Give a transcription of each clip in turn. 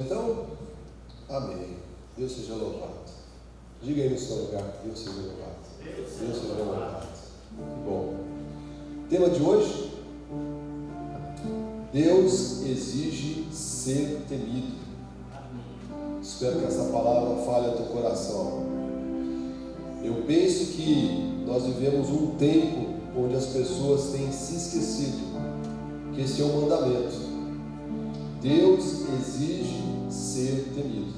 Então, amém. Deus seja louvado. Diga aí no seu lugar, Deus seja louvado. Deus seja louvado. Que bom. Tema de hoje: Deus exige ser temido. Espero que essa palavra fale ao teu coração. Eu penso que nós vivemos um tempo onde as pessoas têm se esquecido que esse é um mandamento. Deus exige ser temido,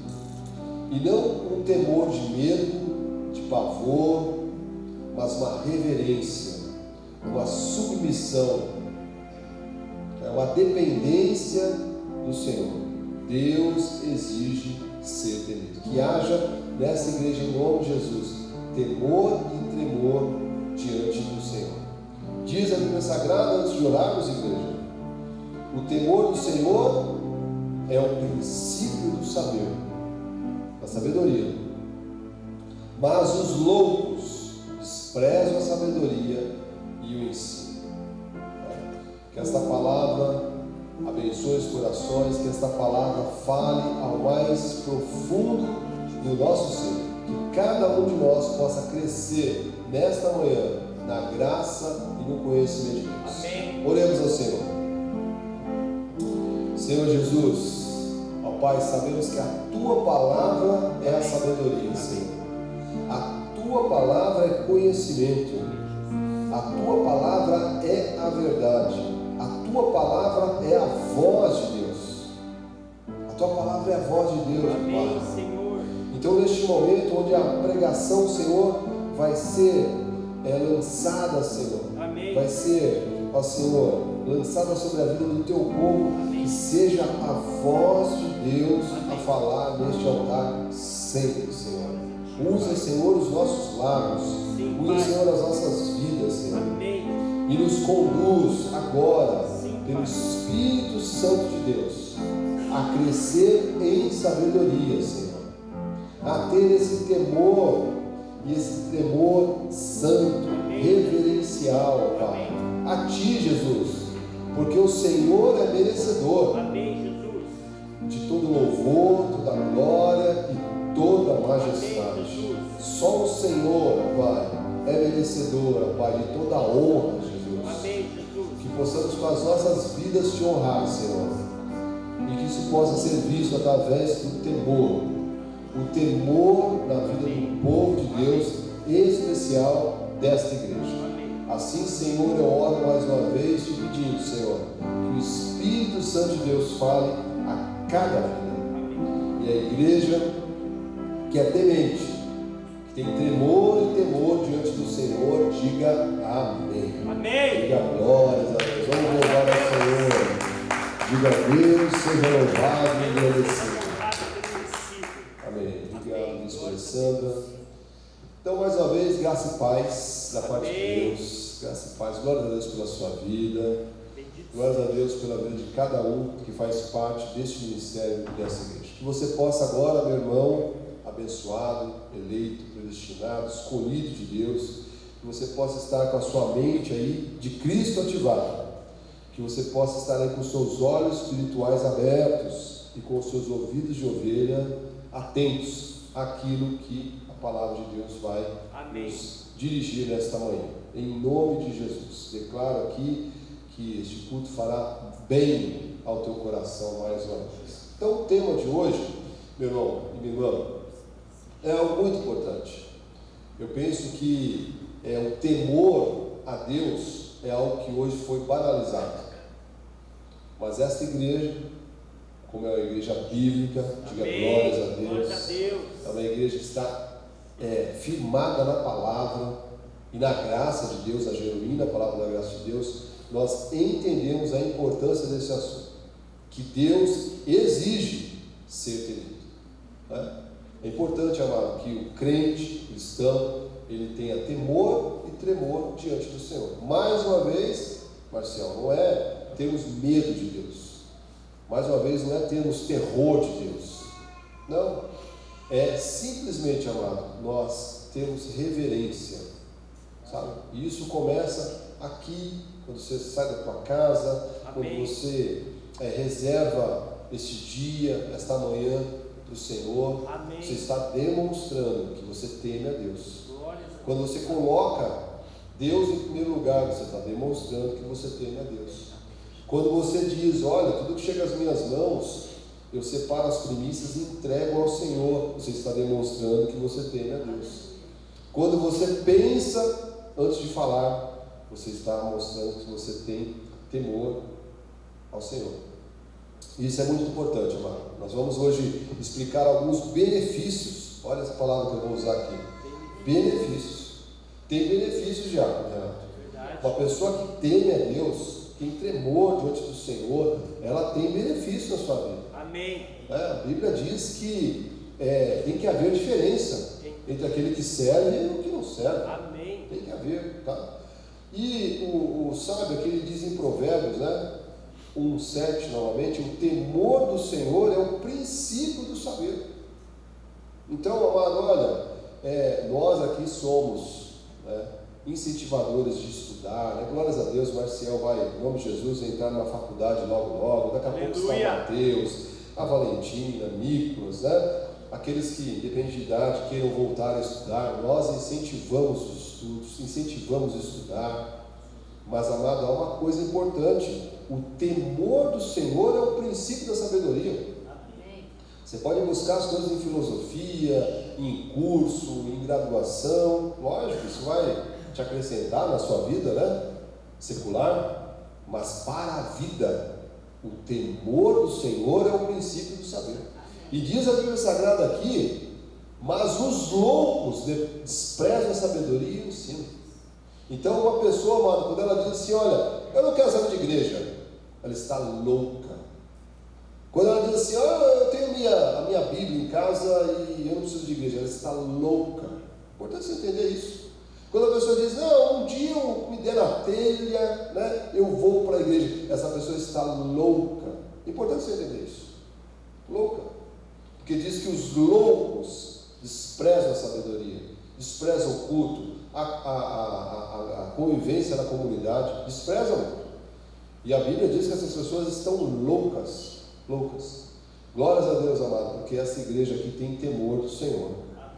e não um temor de medo, de pavor, mas uma reverência, uma submissão, uma dependência do Senhor. Deus exige ser temido. Que haja nessa igreja, em nome de Jesus, temor e tremor diante do Senhor. Diz a Bíblia Sagrada, antes de orarmos, igreja: o temor do Senhor é o princípio do saber, da sabedoria. Mas os loucos desprezam a sabedoria e o ensino. Que esta palavra abençoe os corações, que esta palavra fale ao mais profundo do nosso ser, que cada um de nós possa crescer nesta manhã na graça e no conhecimento de Deus. Amém. Oremos ao Senhor. Senhor Jesus, ó Pai, sabemos que a Tua palavra é a sabedoria, Senhor. A Tua palavra é conhecimento. A Tua palavra é a verdade. A Tua palavra é a voz de Deus. A Tua palavra é a voz de Deus, Amém, Pai. Senhor. Então, neste momento onde a pregação, Senhor, vai ser lançada, Senhor, Amém. vai ser, ó Senhor, lançada sobre a vida do Teu povo, Amém. que seja a voz de Deus Amém. a falar neste altar sempre, Senhor. Usa, Senhor, os nossos lábios, Sim, usa, Pai. Senhor, as nossas vidas, Senhor, Amém. e nos conduz agora, Sim, pelo Pai. Espírito Santo de Deus, a crescer em sabedoria, Senhor, a ter esse temor e esse tremor santo, Amém. reverencial, Pai, a Ti, Jesus, porque o Senhor é merecedor Amém, Jesus. de todo louvor, toda glória e toda majestade. Amém, Jesus. Só o Senhor, Pai, é merecedor, Pai, de toda a honra, Jesus. Amém, Jesus. Que possamos com as nossas vidas Te honrar, Senhor, e que isso possa ser visto através do temor, o temor na vida do povo de Deus, em especial desta igreja. Assim, Senhor, eu oro mais uma vez te pedindo, Senhor, que o Espírito Santo de Deus fale a cada vida. E a igreja que é temente, que tem tremor e temor diante do Senhor, diga amém. Amém. Diga glórias a Deus. Vamos louvar ao Senhor. Diga Deus, seja louvado e agradecido. Amém. Obrigado, Bispo Alessandra. Então, mais uma vez, graça e paz da parte de Deus. Graça e paz. Glória a Deus pela sua vida. Glória a Deus pela vida de cada um que faz parte deste ministério e dessa igreja. Que você possa agora, meu irmão, abençoado, eleito, predestinado, escolhido de Deus, que você possa estar com a sua mente aí de Cristo ativada. Que você possa estar aí com os seus olhos espirituais abertos e com os seus ouvidos de ovelha atentos àquilo que a palavra de Deus vai nos dirigir nesta manhã. Em nome de Jesus, declaro aqui que este culto fará bem ao teu coração mais uma vez. Então, o tema de hoje, meu irmão e minha irmã, é algo muito importante. Eu penso que o temor a Deus é algo que hoje foi banalizado. Mas esta igreja, como é uma igreja bíblica, diga glórias a Deus, glórias a Deus. É uma igreja que está firmada na palavra e na graça de Deus, a genuína palavra da graça de Deus. Nós entendemos a importância desse assunto, que Deus exige ser temido, né? É importante, amado, que o crente cristão ele tenha temor e tremor diante do Senhor. Mais uma vez, Marcial, não é termos medo de Deus. Mais uma vez, não é termos terror de Deus. Não. É simplesmente, amado, nós temos reverência, sabe? E isso começa aqui, quando você sai da tua casa, Amém. quando você reserva este dia, esta manhã do Senhor. Amém. Você está demonstrando que você teme a Deus. Quando você coloca Deus em primeiro lugar, você está demonstrando que você teme a Deus. Quando você diz, olha, tudo que chega às minhas mãos, eu separo as primícias e entrego ao Senhor, você está demonstrando que você teme a Deus. Quando você pensa antes de falar, você está mostrando que você tem temor ao Senhor. Isso é muito importante, amado. Nós vamos hoje explicar alguns benefícios. Olha essa palavra que eu vou usar aqui. Benefícios. Tem benefícios já, Renato. Uma pessoa que teme a Deus, que tem tremor diante do Senhor, ela tem benefício na sua vida. Amém. A Bíblia diz que tem que haver diferença entre aquele que serve e o que não serve. Amém. Tem que haver, tá? E o sábio, que ele diz em Provérbios, né? 1:7 novamente, o temor do Senhor é o princípio do saber. Então, amado, olha, nós aqui somos incentivadores de estudar, né? Glórias a Deus, Marcial vai, em nome de Jesus, entrar na faculdade logo, daqui a pouco está o Mateus, a Valentina, Nicolas, né? Aqueles que, independente de idade, queiram voltar a estudar, nós incentivamos os estudos, incentivamos a estudar, mas, amado, há uma coisa importante: o temor do Senhor é o princípio da sabedoria. Você pode buscar as coisas em filosofia, em curso, em graduação, lógico, isso vai te acrescentar na sua vida, né? Secular, mas para a vida, o temor do Senhor é o princípio do saber. E diz a Bíblia Sagrada aqui, mas os loucos desprezam a sabedoria e o ensino. Então uma pessoa, amado, quando ela diz assim, olha, eu não quero saber de igreja, ela está louca. Quando ela diz assim, eu tenho a minha Bíblia em casa e eu não preciso de igreja, ela está louca. Importante você entender isso. Quando a pessoa diz, não, um dia eu me der na telha, né, eu vou para a igreja, essa pessoa está louca. Importante você entender isso. Louca. Porque diz que os loucos desprezam a sabedoria, desprezam o culto, a convivência na comunidade, desprezam. E a Bíblia diz que essas pessoas estão loucas. Glórias a Deus, amado, porque essa igreja aqui tem temor do Senhor.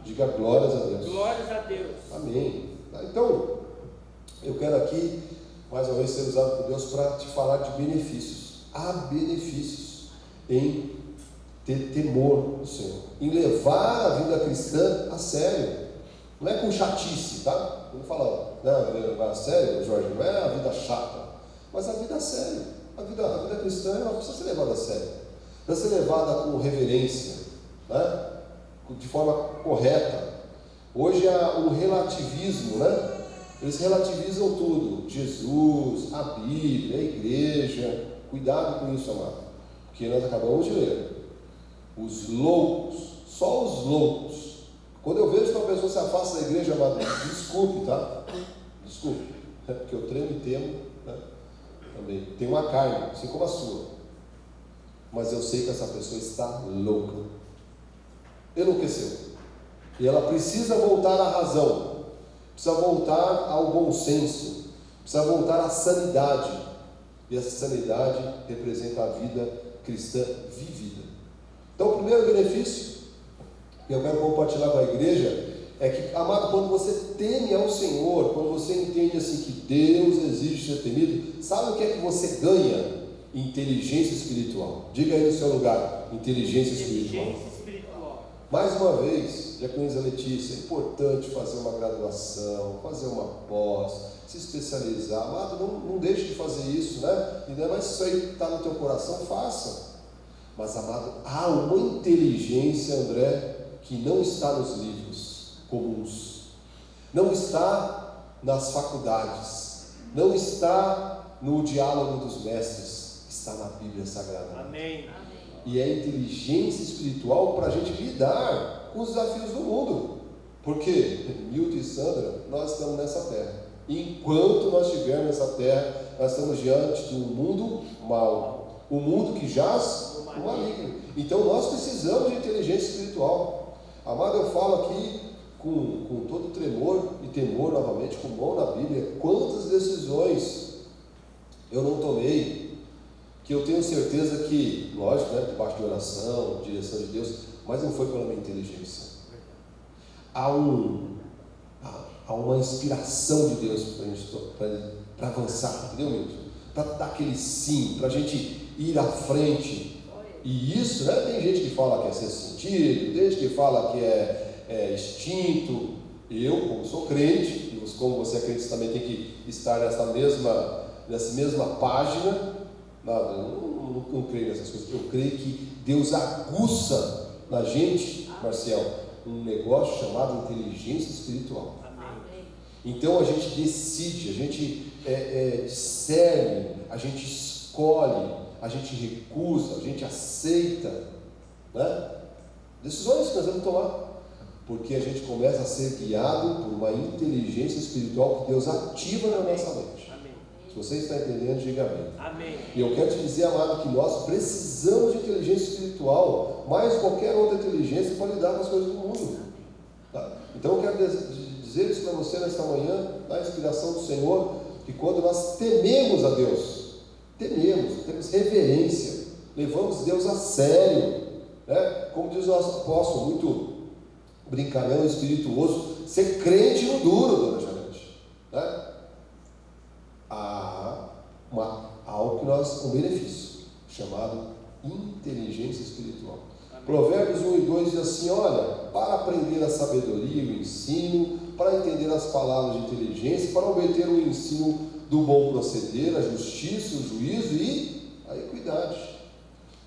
Diga glórias a Deus. Glórias a Deus. Amém. Então, eu quero aqui, mais uma vez, ser usado por Deus para te falar de benefícios. Há benefícios em ter temor do Senhor, em levar a vida cristã a sério. Não é com chatice, tá? Quando fala, levar a sério, Jorge, não é a vida chata, mas a vida a sério. A vida cristã, ela precisa ser levada a sério. Precisa ser levada com reverência, né? De forma correta. Hoje há um relativismo, né? Eles relativizam tudo. Jesus, a Bíblia, a igreja. Cuidado com isso, amado. Porque nós acabamos de ler. Os loucos, só os loucos. Quando eu vejo que uma pessoa se afasta da igreja, amado, desculpe, tá? Desculpe. Porque eu tremo e temo, né? Também. Tem uma carne, assim como a sua. Mas eu sei que essa pessoa está louca. Enlouqueceu. E ela precisa voltar à razão. Precisa voltar ao bom senso. Precisa voltar à sanidade. E essa sanidade representa a vida cristã vivida. Então, o primeiro benefício que eu quero compartilhar com a igreja é que, amado, quando você teme ao Senhor, quando você entende assim que Deus exige ser temido, sabe o que é que você ganha? Inteligência espiritual. Diga aí no seu lugar, inteligência espiritual. Mais uma vez, Diaconisa Letícia, é importante fazer uma graduação, fazer uma pós, se especializar. Amado, não deixe de fazer isso, né? Ainda mais se isso aí está no teu coração, faça. Mas, amado, há uma inteligência, André, que não está nos livros comuns, não está nas faculdades, não está no diálogo dos mestres, está na Bíblia Sagrada. Amém. E é inteligência espiritual para a gente lidar com os desafios do mundo. Porque, Milton e Sandra, nós estamos nessa terra. Enquanto nós estivermos nessa terra, nós estamos diante de um mundo mau. Um mundo que jaz no maligno. Então nós precisamos de inteligência espiritual. Amado, eu falo aqui com todo tremor e temor novamente, com mão na Bíblia, quantas decisões eu não tomei que eu tenho certeza que, lógico, né, debaixo de oração, direção de Deus, mas não foi pela minha inteligência. Há uma inspiração de Deus para avançar, entendeu, Milton? Para dar aquele sim, para a gente ir à frente. E isso, né, tem gente que fala que é sexto sentido, tem gente que fala que é instinto. Eu, como sou crente, e como você é crente, você também tem que estar nessa mesma página. Eu não creio nessas coisas. Eu creio que Deus aguça na gente, Marcial, um negócio chamado inteligência espiritual. Amém. Então a gente decide, a gente discerne, a gente escolhe, a gente recusa, a gente aceita, né? Decisões que nós vamos tomar, porque a gente começa a ser guiado por uma inteligência espiritual que Deus ativa na nossa mente. Amém. Se você está entendendo, diga amém. Amém. E eu quero te dizer, amado, que nós precisamos de inteligência espiritual, mais qualquer outra inteligência para lidar com as coisas do mundo. Tá? Então eu quero dizer isso para você nesta manhã, na inspiração do Senhor, que quando nós tememos a Deus, temos reverência, levamos Deus a sério, né? Como diz o nosso apóstolo, muito brincalhão, espirituoso, ser crente no duro, dona Janete, né? Há um benefício chamado inteligência espiritual. Amém. Provérbios 1 e 2 diz assim: olha, para aprender a sabedoria e o ensino, para entender as palavras de inteligência, para obter o ensino do bom proceder, a justiça, o juízo e a equidade.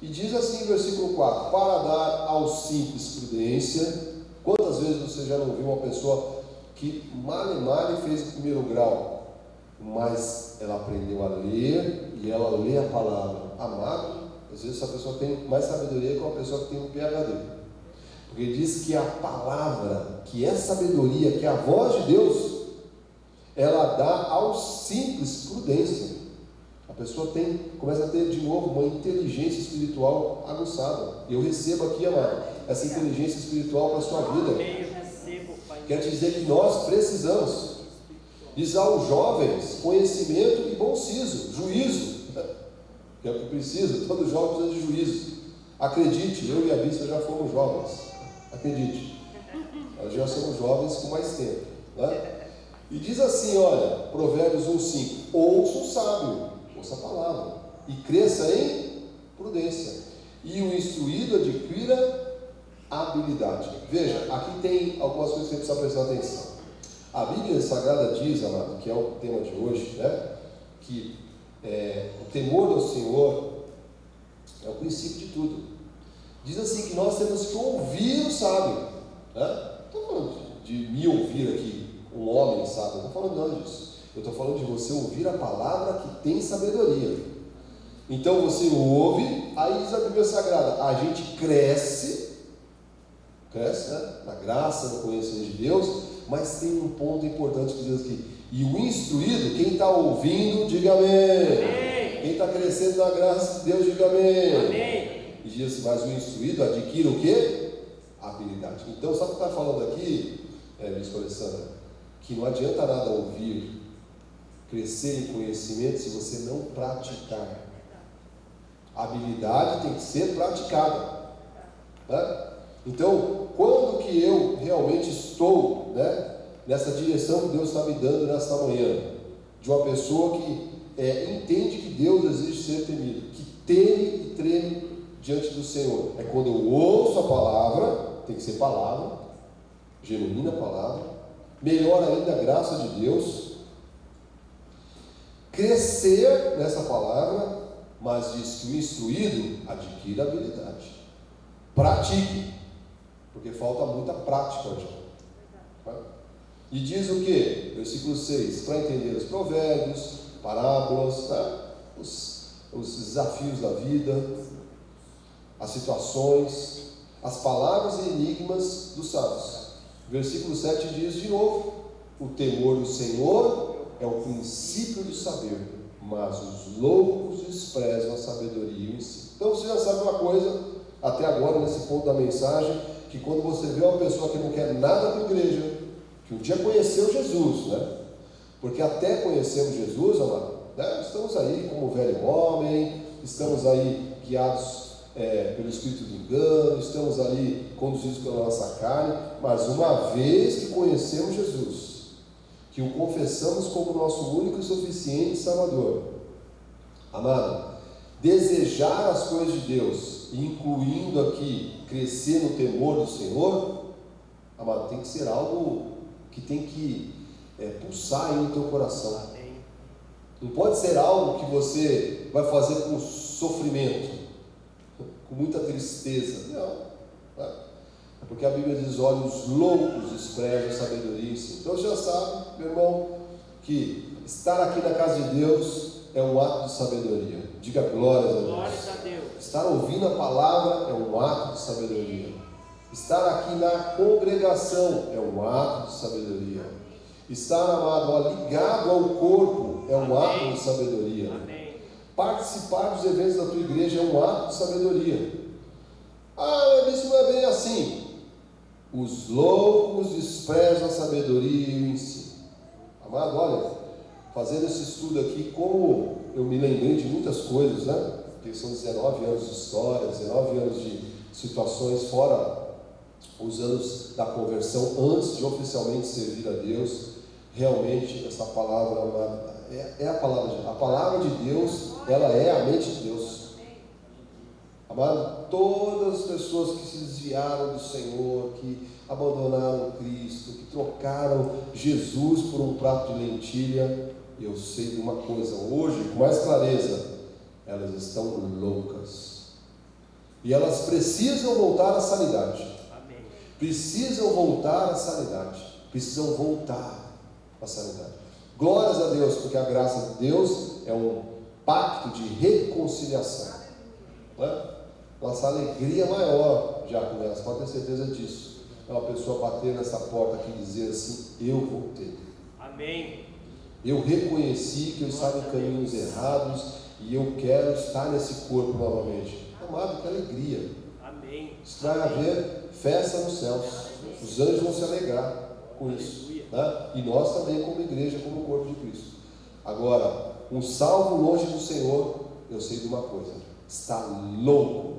E diz assim em versículo 4: para dar ao simples prudência. Quantas vezes você já não viu uma pessoa que male fez o primeiro grau, mas ela aprendeu a ler e ela lê a palavra? Amado, às vezes essa pessoa tem mais sabedoria que uma pessoa que tem um PhD, porque diz que a palavra, que é sabedoria, que é a voz de Deus, ela dá ao simples prudência. A pessoa começa a ter de novo uma inteligência espiritual aguçada. E eu recebo aqui, amado, essa inteligência espiritual para a sua vida. Quero te dizer que nós precisamos. Diz aos jovens conhecimento e bom siso, juízo, que é o que precisa. Todo jovem precisa de juízo. Acredite, eu e a Bíblia já fomos jovens. Acredite, nós já somos jovens com mais tempo, né? E diz assim, olha, Provérbios 1,5: ouça o sábio, ouça a palavra, e cresça em prudência, e o instruído adquira habilidade. Veja, aqui tem algumas coisas que você precisa prestar atenção. A Bíblia Sagrada diz, amado, que é o tema de hoje, né, que o temor do Senhor é o princípio de tudo. Diz assim que nós temos que ouvir o sábio, né? Não estou falando de me ouvir aqui, um homem sábio, não estou falando nada disso. Eu estou falando de você ouvir a palavra que tem sabedoria. Então você ouve, aí diz a Bíblia Sagrada, a gente cresce, né, na graça, no conhecimento de Deus, mas tem um ponto importante que diz aqui: e o instruído, quem está ouvindo, diga amém. Amém. Quem está crescendo na graça de Deus, diga amém. Amém. E diz assim, mas o instruído adquire o quê? Habilidade. Então, sabe o que está falando aqui, Bispo Alessandra? Que não adianta nada ouvir, crescer em conhecimento se você não praticar. A habilidade tem que ser praticada, né? Então, quando que eu realmente estou, né, nessa direção que Deus está me dando nesta manhã, de uma pessoa que entende que Deus exige ser temido, que teme e treme diante do Senhor? É quando eu ouço a palavra, tem que ser palavra, genuína palavra, melhor ainda a graça de Deus, crescer nessa palavra, mas diz que o instruído adquire habilidade, pratique, porque falta muita prática hoje. E diz o que? Versículo 6: para entender os provérbios, parábolas, né? os desafios da vida, as situações, as palavras e enigmas dos sábios. Versículo 7 diz de novo: o temor do Senhor é o princípio do saber, mas os loucos desprezam a sabedoria e o ensino. Então você já sabe uma coisa até agora nesse ponto da mensagem, que quando você vê uma pessoa que não quer nada com a igreja, que um dia conheceu Jesus, né? Porque até conhecemos Jesus, amado, né? Estamos aí como velho homem, estamos aí guiados pelo espírito do engano, estamos ali conduzidos pela nossa carne, mas uma vez que conhecemos Jesus, que o confessamos como nosso único e suficiente Salvador, amado, desejar as coisas de Deus, incluindo aqui crescer no temor do Senhor, amado, tem que ser algo que tem que pulsar aí no teu coração. Não pode ser algo que você vai fazer com sofrimento, com muita tristeza. Não. É porque a Bíblia diz: olha, os loucos desprezam a sabedoria. Então você já sabe, meu irmão, que estar aqui na casa de Deus é um ato de sabedoria. Diga glórias a Deus. Glórias a Deus. Estar ouvindo a palavra é um ato de sabedoria. Estar aqui na congregação é um ato de sabedoria. Estar, amado, ligado ao corpo é um ato de sabedoria. Amém. Participar dos eventos da tua igreja é um ato de sabedoria. Ah, mas isso não é bem assim. Os loucos desprezam a sabedoria e o ensino. Amado, olha, fazendo esse estudo aqui, como eu me lembrei de muitas coisas, né? Porque são 19 anos de história, 19 anos de situações, fora os anos da conversão, antes de oficialmente servir a Deus. Realmente, essa palavra, amado, é a palavra de Deus. A palavra de Deus, ela é a mente de Deus. Amado, todas as pessoas que se desviaram do Senhor, que abandonaram Cristo, que trocaram Jesus por um prato de lentilha, eu sei de uma coisa, hoje, com mais clareza, elas estão loucas. E elas precisam voltar à sanidade. Amém. Precisam voltar à sanidade. Precisam voltar à sanidade. Glórias a Deus, porque a graça de Deus é um pacto de reconciliação. Não é? Nossa alegria maior já com elas, pode ter certeza disso. É uma pessoa bater nessa porta aqui e dizer assim: eu voltei. Amém. Eu reconheci que eu estava em caminhos errados e eu quero estar nesse corpo novamente. Amado, que alegria. Amém. Isso vai haver festa nos céus. Os anjos vão se alegrar com isso, né? E nós também, como igreja, como corpo de Cristo. Agora, um salvo longe do Senhor, eu sei de uma coisa: está louco.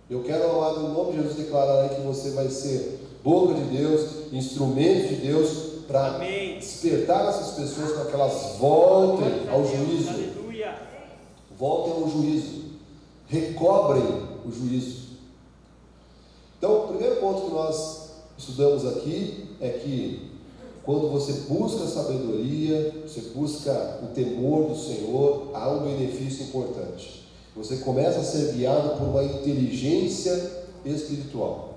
Eu quero, amado, em nome de Jesus, declarar aí que você vai ser boca de Deus, instrumento de Deus, para despertar essas pessoas para que elas voltem ao juízo. Aleluia. Voltem ao juízo. Recobrem o juízo. Então, o primeiro ponto que nós estudamos aqui é que quando você busca sabedoria, você busca o temor do Senhor, há um benefício importante. Você começa a ser guiado por uma inteligência espiritual,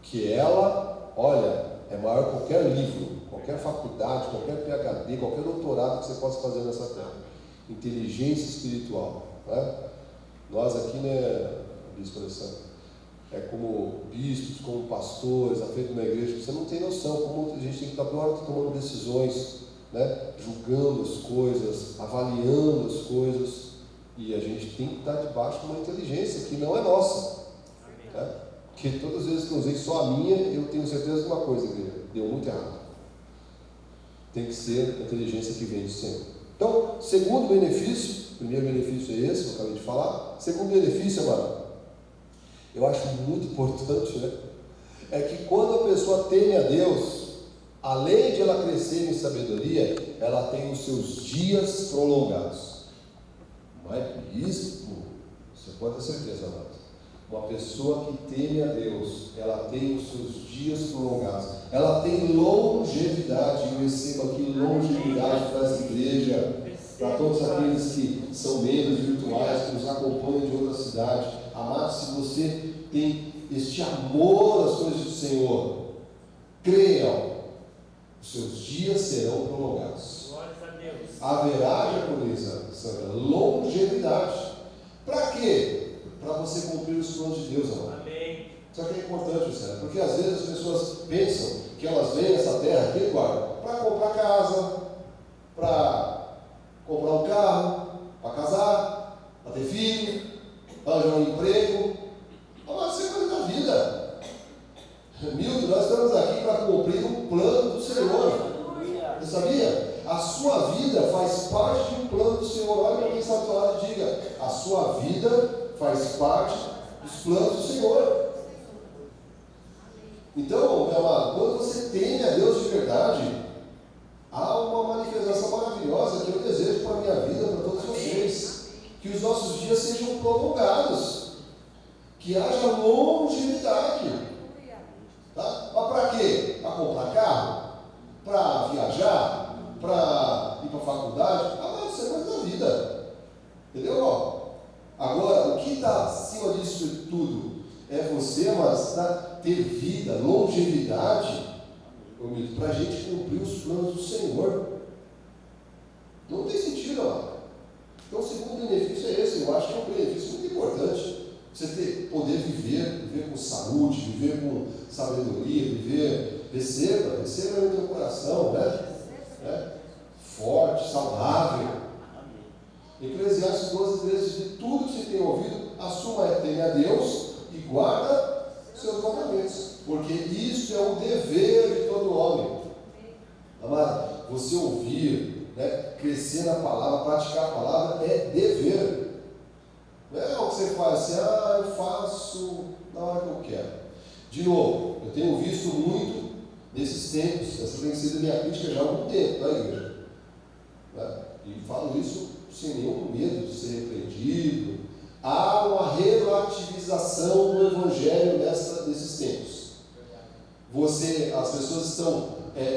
que ela, olha, é maior que qualquer livro, qualquer faculdade, qualquer PhD, qualquer doutorado que você possa fazer nessa terra. Inteligência espiritual, né? Nós aqui, né, Bispo Alessandro, como bispos, como pastores, à frente de uma igreja, você não tem noção como a gente tem que estar toda hora tomando decisões, né, julgando as coisas, avaliando as coisas, e a gente tem que estar debaixo de uma inteligência que não é nossa, né? Porque todas as vezes que eu usei só a minha, eu tenho certeza de uma coisa, igreja, deu muito errado. Tem que ser a inteligência que vem do Senhor. Então, segundo benefício, primeiro benefício é esse que eu acabei de falar. Segundo benefício, amado, eu acho muito importante, né? É que quando a pessoa teme a Deus, além de ela crescer em sabedoria, ela tem os seus dias prolongados. Mas isso, você pode ter certeza, amado. Uma pessoa que teme a Deus, ela tem os seus dias prolongados, ela tem longevidade. Eu recebo aqui longevidade para essa igreja, para todos aqueles que são membros virtuais, que nos acompanham de outra cidade. Amado, se você tem este amor às coisas do Senhor, creiam, os seus dias serão prolongados. Glórias a Deus. Haverá, japonesa, Sandra, longevidade. Para quê? Para você cumprir os planos de Deus, amado. Amém. Isso aqui é importante, Sandra, porque às vezes as pessoas pensam que elas vêm nessa terra aqui, Eduardo, para comprar casa, para comprar um carro, para casar, para ter filho, para arranjar um emprego. Mas isso é coisa da vida. Milton, nós estamos aqui para cumprir um plano do Senhor. Você sabia? A sua vida faz parte de um plano do Senhor. Olha para quem está do lado e diga: a sua vida faz parte dos planos do Senhor. Então, meu amado, quando você teme a Deus de verdade, há uma manifestação maravilhosa que eu desejo para a minha vida, para todos vocês. Que os nossos dias sejam prolongados. Que haja longevidade. Tá? Mas para quê? Para comprar carro? Para viajar? Para ir para a faculdade? Isso é coisa da vida. Entendeu? Agora, o que está acima disso tudo é você, mas ter vida, longevidade, para a gente cumprir os planos do Senhor. Não tem sentido, amado. Então, o segundo benefício é esse. Eu acho que é um benefício muito importante. Você poder viver com saúde, viver com sabedoria, receba no teu coração, né? Forte, saudável. Eclesiastes 12:13 diz: de tudo que você tem ouvido, assuma teme a Deus e guarda seus mandamentos, porque isso é o dever de todo homem. Amado, você ouvir, né, crescer na palavra, praticar a palavra é dever. Não é algo que você faz assim, eu faço na hora que eu quero. De novo, eu tenho visto muito nesses tempos, essa tem sido minha crítica já há algum tempo na igreja, né? E falo isso sem nenhum medo de ser repreendido. Há uma relativização do Evangelho nesses tempos. As pessoas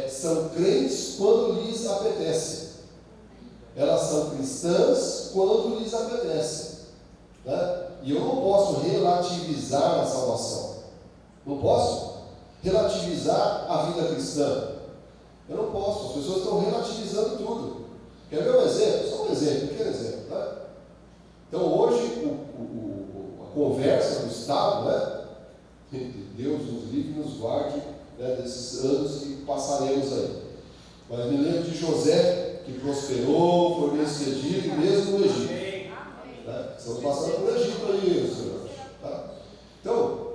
são crentes quando lhes apetece. Elas são cristãs quando lhes apetece. Né? E eu não posso relativizar a salvação. Não posso relativizar a vida cristã. Eu não posso. As pessoas estão relativizando tudo. Quer ver um exemplo? Só um pequeno exemplo. Né? Então hoje a conversa do Estado, né? Deus nos livre e nos guarde, né, desses anos que passaremos aí. Mas me lembro de José, que prosperou, foi bem sucedido, mesmo no Egito. Né? Estamos passando por Egito aí, senhor. Tá? Então,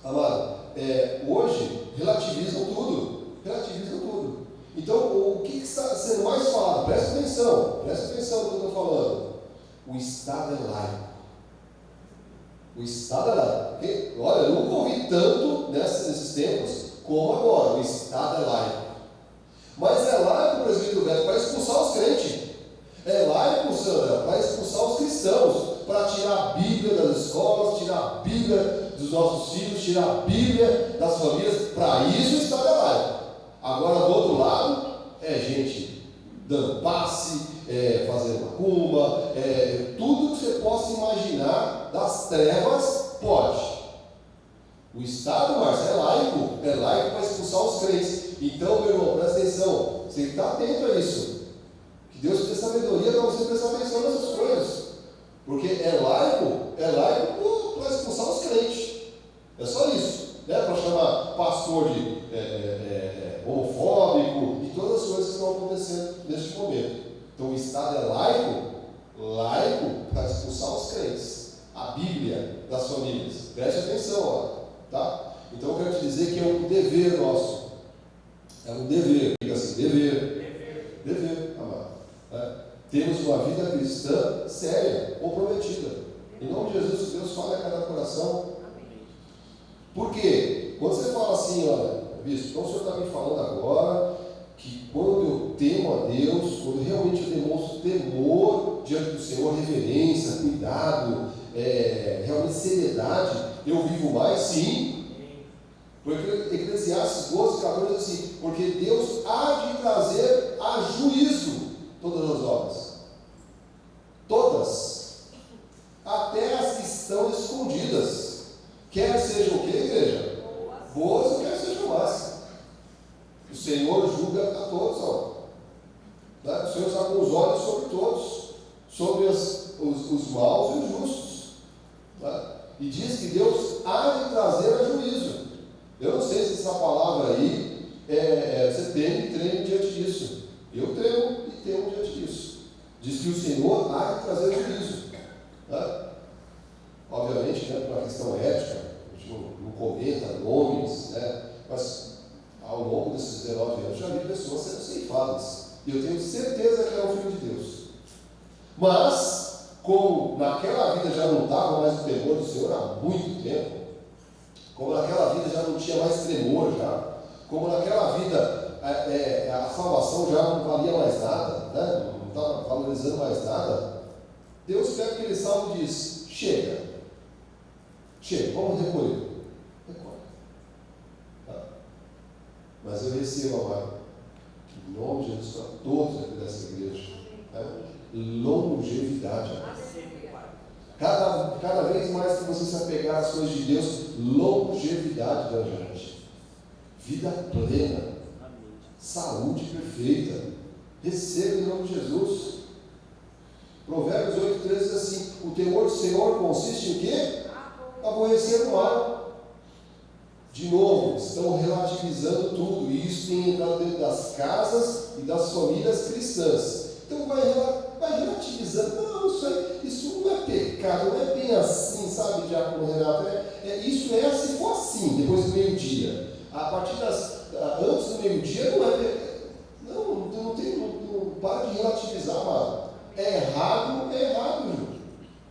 amado, hoje relativizam tudo. Então, o que está sendo mais falado? Presta atenção no que eu estou falando. O Estado é laico. O Estado é laico. Porque, olha, eu nunca ouvi tanto nesses tempos como agora. O Estado é laico. Mas é laico, presbítero Beto, para expulsar os crentes. É laico, Sandra, para expulsar os cristãos, para tirar a Bíblia das escolas, tirar a Bíblia dos nossos filhos, tirar a Bíblia das famílias. Para isso o Estado é laico. Agora, do outro lado, é gente dando passe, fazendo macumba, tudo que você possa imaginar das trevas, pode. O Estado, Márcio, é laico para expulsar os crentes. Então, meu irmão, presta atenção, você está atento a isso. Que Deus te dê sabedoria para você prestar atenção nessas coisas. Porque é laico para expulsar os crentes. É só isso. Né? Para chamar pastor de homofóbico e todas as coisas que estão acontecendo neste momento. Então o Estado é laico para expulsar os crentes. A Bíblia das famílias. Preste atenção, ó, tá? Então eu quero te dizer que é um dever nosso. É um dever, diga assim, dever, amado. Temos uma vida cristã séria, comprometida. Em nome de Jesus, que Deus fale a cada coração. Por quê? Quando você fala assim, olha, bispo, então o senhor está me falando agora que quando eu temo a Deus, quando realmente eu demonstro temor diante do Senhor, reverência, cuidado, realmente seriedade, eu vivo mais? Sim. Porque Eclesiastes 12:14 diz assim: porque Deus há de trazer a juízo todas as obras. Todas. Até as que estão escondidas. Quer sejam o que, igreja? Boas ou quer sejam más. O Senhor julga a todos. Ó. Né? O Senhor está com os olhos sobre todos. Sobre os maus e os justos. Né? E diz que Deus há de trazer a juízo. Eu não sei se essa palavra aí você tem e treme diante disso. Eu tremo e temo diante disso. Diz que o Senhor há de trazer juízo. Né? Obviamente, né, para a questão ética, a gente não comenta nomes, né? Mas ao longo desses 19 anos já vi pessoas sendo ceifadas. E eu tenho certeza que é o Filho de Deus. Mas, como naquela vida já não estava mais o temor do Senhor há muito tempo, como naquela vida já não tinha mais tremor, como naquela vida a salvação já não valia mais nada, né? Não estava valorizando mais nada, Deus pega aquele salmo e diz: chega, vamos recolher. Mas eu recebo, amado, em nome de Jesus, para todos aqui dessa igreja, longevidade. Cada vez mais que você se apegar às coisas de Deus, longevidade da gente, vida plena, saúde perfeita. Receba em nome de Jesus. Provérbios 8,13 diz assim: o temor do Senhor consiste em quê? Aborrecer o mal. De novo, estão relativizando tudo, e isso tem entrado dentro das casas e das famílias cristãs. Então vai relativizando: não, isso não é pecado, não é bem assim, sabe, Diácono Renato? Isso é se for assim, depois do meio-dia. A partir antes do meio-dia não é. Não para de relativizar, amado. É errado, gente.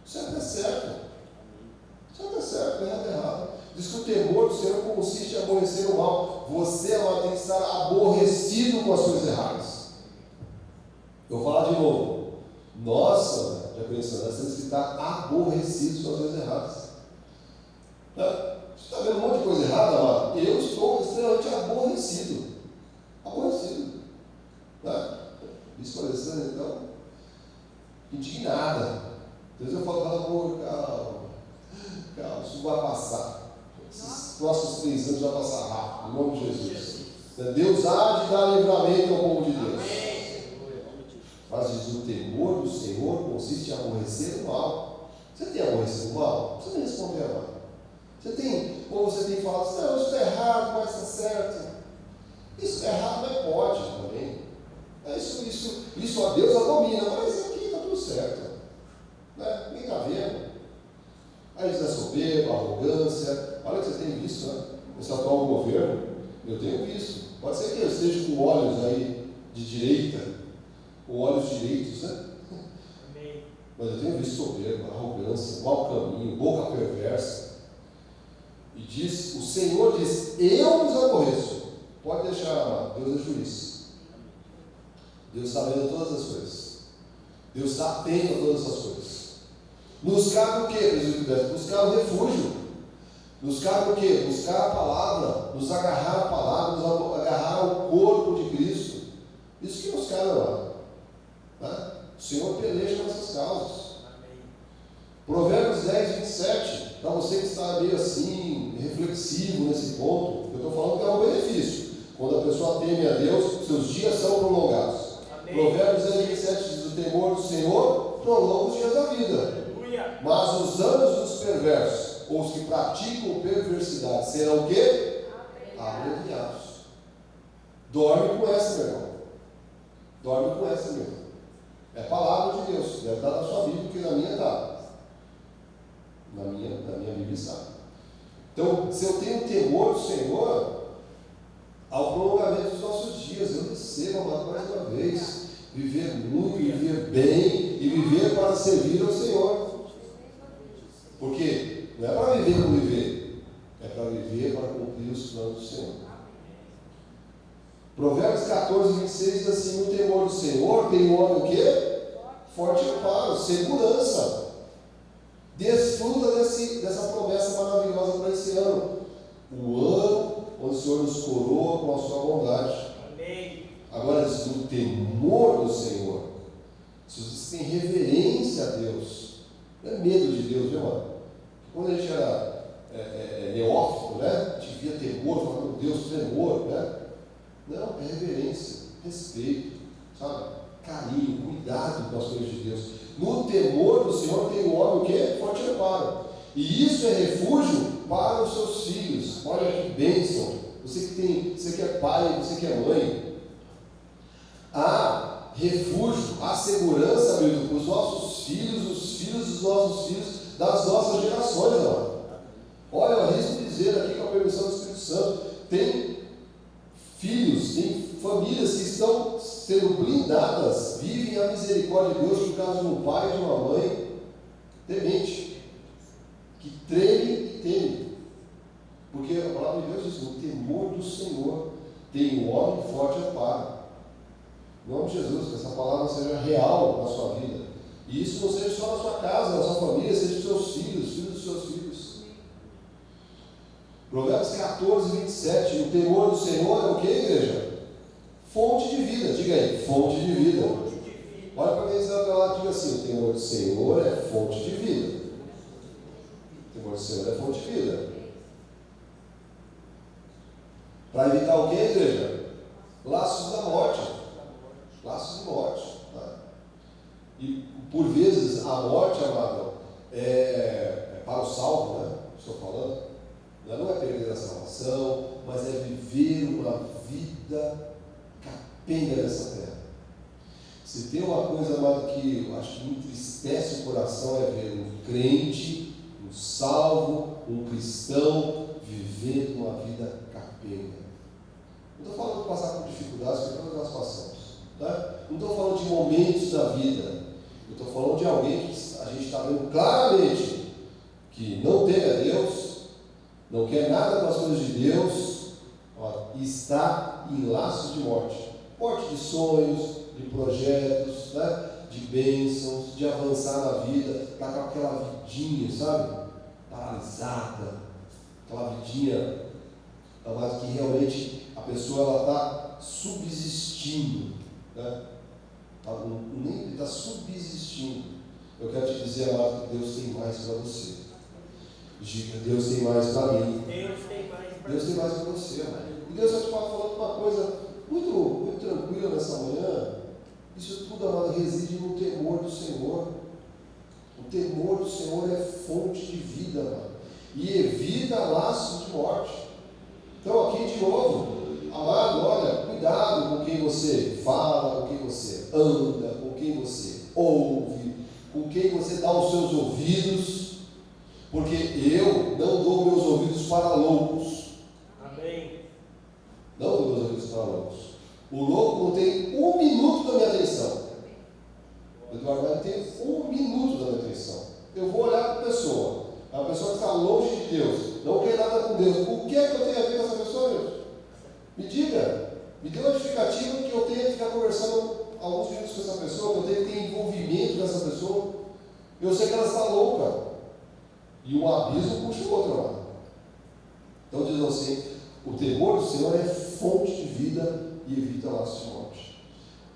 Certo é certo. Certo é certo, errado é errado. Diz que o temor do Senhor consiste em aborrecer o mal. Você, amado, tem que estar aborrecido com as coisas erradas. Eu vou falar de novo. Nossa, já pensou, nós temos que estar aborrecidos com as coisas erradas. Você está vendo um monte de coisa errada, amado? Eu estou extremamente aborrecido. Isso parecendo, então, indignada. Deus, eu falo, calma, isso vai passar. Esses próximos 3 anos vai passar rápido, em nome de Jesus. Deus há de dar livramento ao povo de Deus. Mas diz: o temor do Senhor consiste em aborrecer o mal. Você tem aborrecido o mal? Você não respondeu, amado. Você tem falado assim: não, isso está errado, mas está certo. Isso está errado, mas pode também. Isso a Deus abomina, mas aqui está tudo certo. Ninguém está vendo. Aí diz: é soberba, arrogância. Olha o que você tem visto, né? Esse atual governo, eu tenho visto. Pode ser que eu esteja com olhos aí de direita, com olhos direitos, né? Amém. Mas eu tenho visto soberba, arrogância, mau caminho, boca perversa. E diz, o Senhor diz: eu os aborreço. Pode deixar, Deus é juiz. Deus está vendo todas as coisas. Deus está atento a todas as coisas. Nos cabe o quê, presbítero? Buscar o refúgio. Nos cabe o quê? Buscar a palavra, nos agarrar a palavra, nos agarrar ao corpo de Cristo. Isso que nos cabe lá. Né? O Senhor peleja nossas causas. Amém. Provérbios 10:27. Para você que está meio assim, reflexivo nesse ponto, eu estou falando que é um benefício. Quando a pessoa teme a Deus, seus dias são prolongados. Amém. Provérbios 10:27 diz: o temor do Senhor prolonga os dias da vida. Mas os anos dos perversos, ou os que praticam perversidade, serão o quê? Abreviados. Dorme com essa, meu irmão. Dorme com essa, meu irmão. É palavra de Deus. Deve estar na sua Bíblia, porque na minha está. Na minha Bíblia está. Então, se eu tenho temor do Senhor, ao prolongamento dos nossos dias, eu recebo, amado, mais uma vez, viver muito, viver bem e viver para servir ao Senhor. Porque não é para viver por viver, é para viver para cumprir os planos do Senhor. Provérbios 14:26 diz assim: o temor do Senhor tem um homem o quê? Forte amparo, segurança. Desfruta dessa promessa maravilhosa para esse ano. O ano onde o Senhor nos coroa com a sua bondade. Amém. Agora, no temor do Senhor, se você tem reverência a Deus, não é medo de Deus, viu, mano? Quando a gente era neófito, né? A gente via temor, falava: meu Deus, tremor, né? Não, é reverência, respeito, sabe? Carinho, cuidado com as coisas de Deus. No temor do Senhor tem um homem o quê? Forte amparo. E isso é refúgio para os seus filhos. Olha que bênção. Você que é pai, você que é mãe. Há refúgio, há segurança, meu Deus, para os nossos filhos, os filhos dos nossos filhos, das nossas gerações. Ó. Olha, eu arrisco dizer aqui, com a permissão do Espírito Santo, tem filhos, tem famílias que estão sendo blindadas, vivem a misericórdia de Deus por causa de um pai e de uma mãe temente, que treme e teme. Porque a palavra de Deus diz: o temor do Senhor tem um homem forte amparo. Em nome de Jesus, que essa palavra seja real na sua vida. E isso não seja só na sua casa, na sua família, seja dos seus filhos, filhos dos seus filhos. Provérbios 14, 27. O temor do Senhor é o que, igreja? Fonte de vida. Diga aí, fonte de vida. Olha para quem está do lado e diga assim: o temor do Senhor é fonte de vida. O temor do Senhor é fonte de vida. Para evitar o que, igreja? Laços da morte. Laços de morte. Tá? E por vezes a morte, amado, é para o salvo, né? Estou falando. Não é perder a salvação, mas é viver uma vida capenga nessa terra. Se tem uma coisa, amado, que eu acho que me entristece o coração, é ver um crente, um salvo, um cristão vivendo uma vida capenga. Não estou falando de passar por dificuldades, porque todas nós passamos. Tá? Não estou falando de momentos da vida. Eu estou falando de alguém que a gente está vendo claramente que não teme a Deus, não quer nada com as coisas de Deus, e está em laços de morte. Morte de sonhos, de projetos, né? De bênçãos, de avançar na vida, está com aquela vidinha, sabe? Paralisada, aquela vidinha, mas que realmente a pessoa está subsistindo, né? Está subsistindo. Eu quero te dizer, amado, que Deus tem mais para você. Diga: Deus tem mais para mim. Deus tem mais para você, amado. E Deus está te falando uma coisa muito tranquila nessa manhã. Isso tudo, amado, reside no temor do Senhor. O temor do Senhor é fonte de vida, amado, e evita laços de morte. Então, aqui de novo, amado, olha, cuidado com quem você fala, com quem você anda, com quem você ouve, com quem você dá os seus ouvidos, porque eu não dou meus ouvidos para loucos. Amém. Não dou meus ouvidos para loucos. O louco não tem um minuto da minha atenção. O Eduardo vai ter um minuto da minha atenção. Eu vou olhar para a pessoa que está longe de Deus, não quer nada com Deus. O que é que eu tenho a ver com essa pessoa, Deus? Me diga, me dê uma justificativa que eu tenha que ficar conversando alguns minutos com essa pessoa, que eu tenha que ter envolvimento com essa pessoa. Eu sei que ela está louca. E um abismo puxa o outro lado. Então diz assim: o temor do Senhor é fonte de vida e evita laços de morte.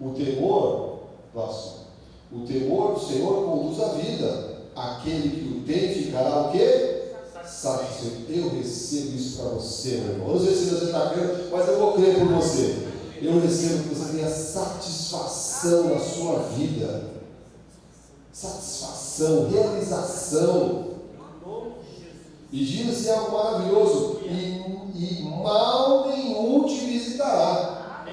O temor, próximo, o temor do Senhor conduz à vida. Aquele que o tem ficará o quê? Satisfeito. Eu recebo isso para você, meu irmão. Eu não sei se você está crendo, mas eu vou crer por você. Eu recebo que você tenha satisfação na sua vida. Satisfação, realização. E diz-se algo maravilhoso: e mal nenhum te visitará.